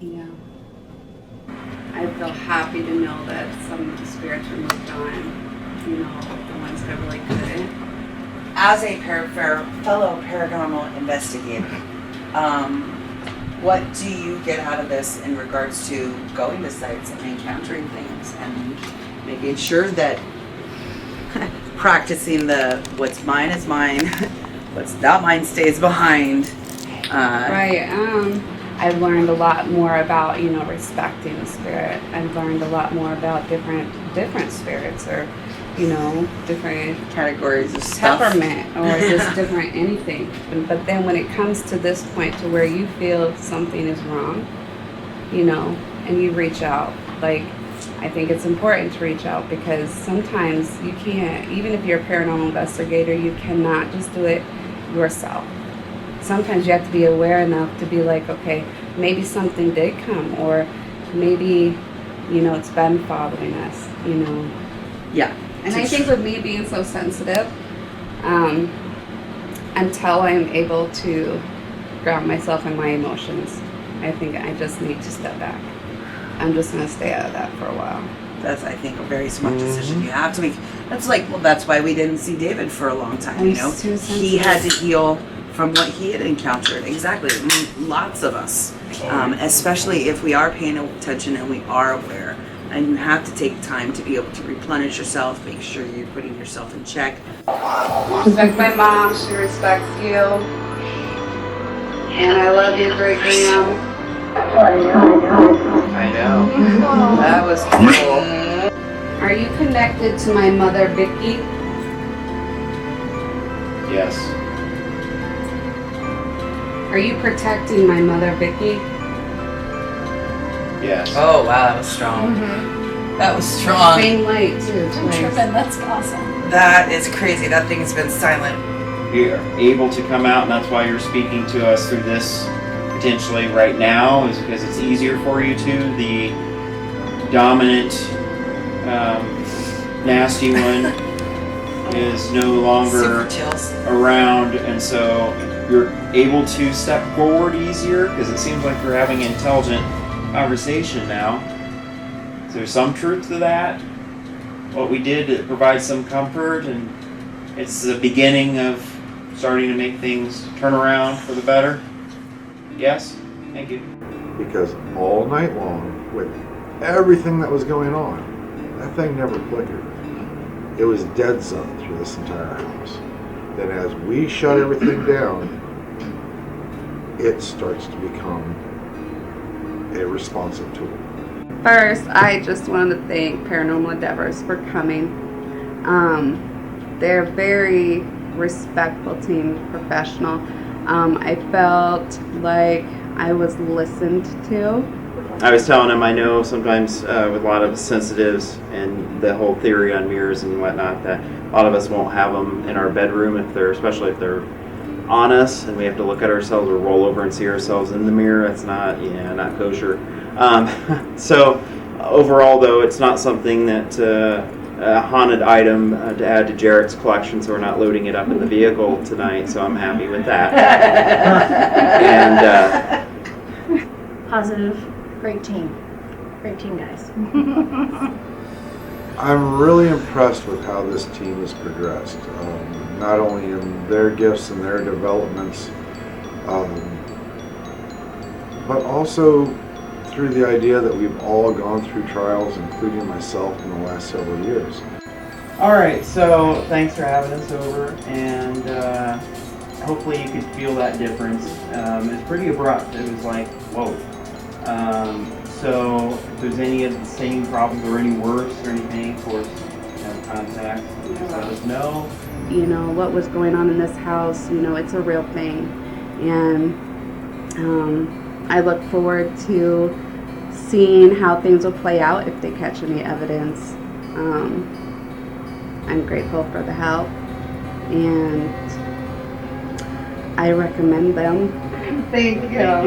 Yeah. I feel happy to know that some of the spirits are moved on, you know, the ones that really couldn't. As a fellow paranormal investigator, what do you get out of this in regards to going to sites and encountering things and making sure that practicing the what's mine is mine, what's not mine stays behind? Right. I've learned a lot more about, you know, respecting the spirit. I've learned a lot more about different spirits, or, you know, different categories of stuff. Temperament, or just different anything. But then when it comes to this point to where you feel something is wrong, you know, and you reach out, like, I think it's important to reach out, because sometimes you can't, even if you're a paranormal investigator, you cannot just do it yourself. Sometimes you have to be aware enough to be like, okay, maybe something did come, or maybe, you know, it's been following us, you know. Yeah. And I think with me being so sensitive, until I'm able to ground myself in my emotions, I think I just need to step back. I'm just going to stay out of that for a while. That's, I think, a very smart decision you have to make. That's like, well, that's why we didn't see David for a long time, you know. He had to heal from what he had encountered. Exactly. Lots of us, especially if we are paying attention and we are aware. And you have to take time to be able to replenish yourself, make sure you're putting yourself in check. Respect my mom, she respects you. And I love you, great grandma. I know. That was cool. Are you connected to my mother, Vicky? Yes. Are you protecting my mother, Vicky? Yes. Oh, wow, that was strong. That was strong. Same light, too. I'm tripping, that's awesome. That is crazy. That thing's been silent. You're able to come out, and that's why you're speaking to us through this potentially right now, is because it's easier for you to. The dominant, nasty one is no longer around, and so you're able to step forward easier, because it seems like you're having intelligent conversation now. So there's some truth to that. What we did, it provides some comfort, and it's the beginning of starting to make things turn around for the better. Yes? Thank you. Because all night long, with everything that was going on, that thing never flickered. It was dead zone through this entire house. Then as we shut everything down, it starts to become a responsive tool. First, I just wanted to thank Paranormal Endeavors for coming. They're very respectful team, professional. I felt like I was listened to. I was telling him, I know sometimes with a lot of sensitives and the whole theory on mirrors and whatnot, that a lot of us won't have them in our bedroom, especially if they're on us and we have to look at ourselves or roll over and see ourselves in the mirror. That's not, not kosher. So overall, though, it's not something that a haunted item to add to Jarrett's collection, so we're not loading it up in the vehicle tonight, so I'm happy with that. And Positive, great team. Great team, guys. I'm really impressed with how this team has progressed, not only in their gifts and their developments, but also through the idea that we've all gone through trials, including myself, in the last several years. all right, so thanks for having us over, and hopefully you could feel that difference. It was pretty abrupt. It was like, whoa. So if there's any of the same problems or any worse or anything, of course, have contact. Just let us know. You know, what was going on in this house, it's a real thing. And I look forward to seeing how things will play out if they catch any evidence. I'm grateful for the help, and I recommend them. Thank you. Yeah.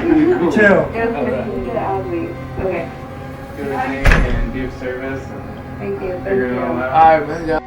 You too. Okay. Good thing and give service. Thank you. Figure it all out.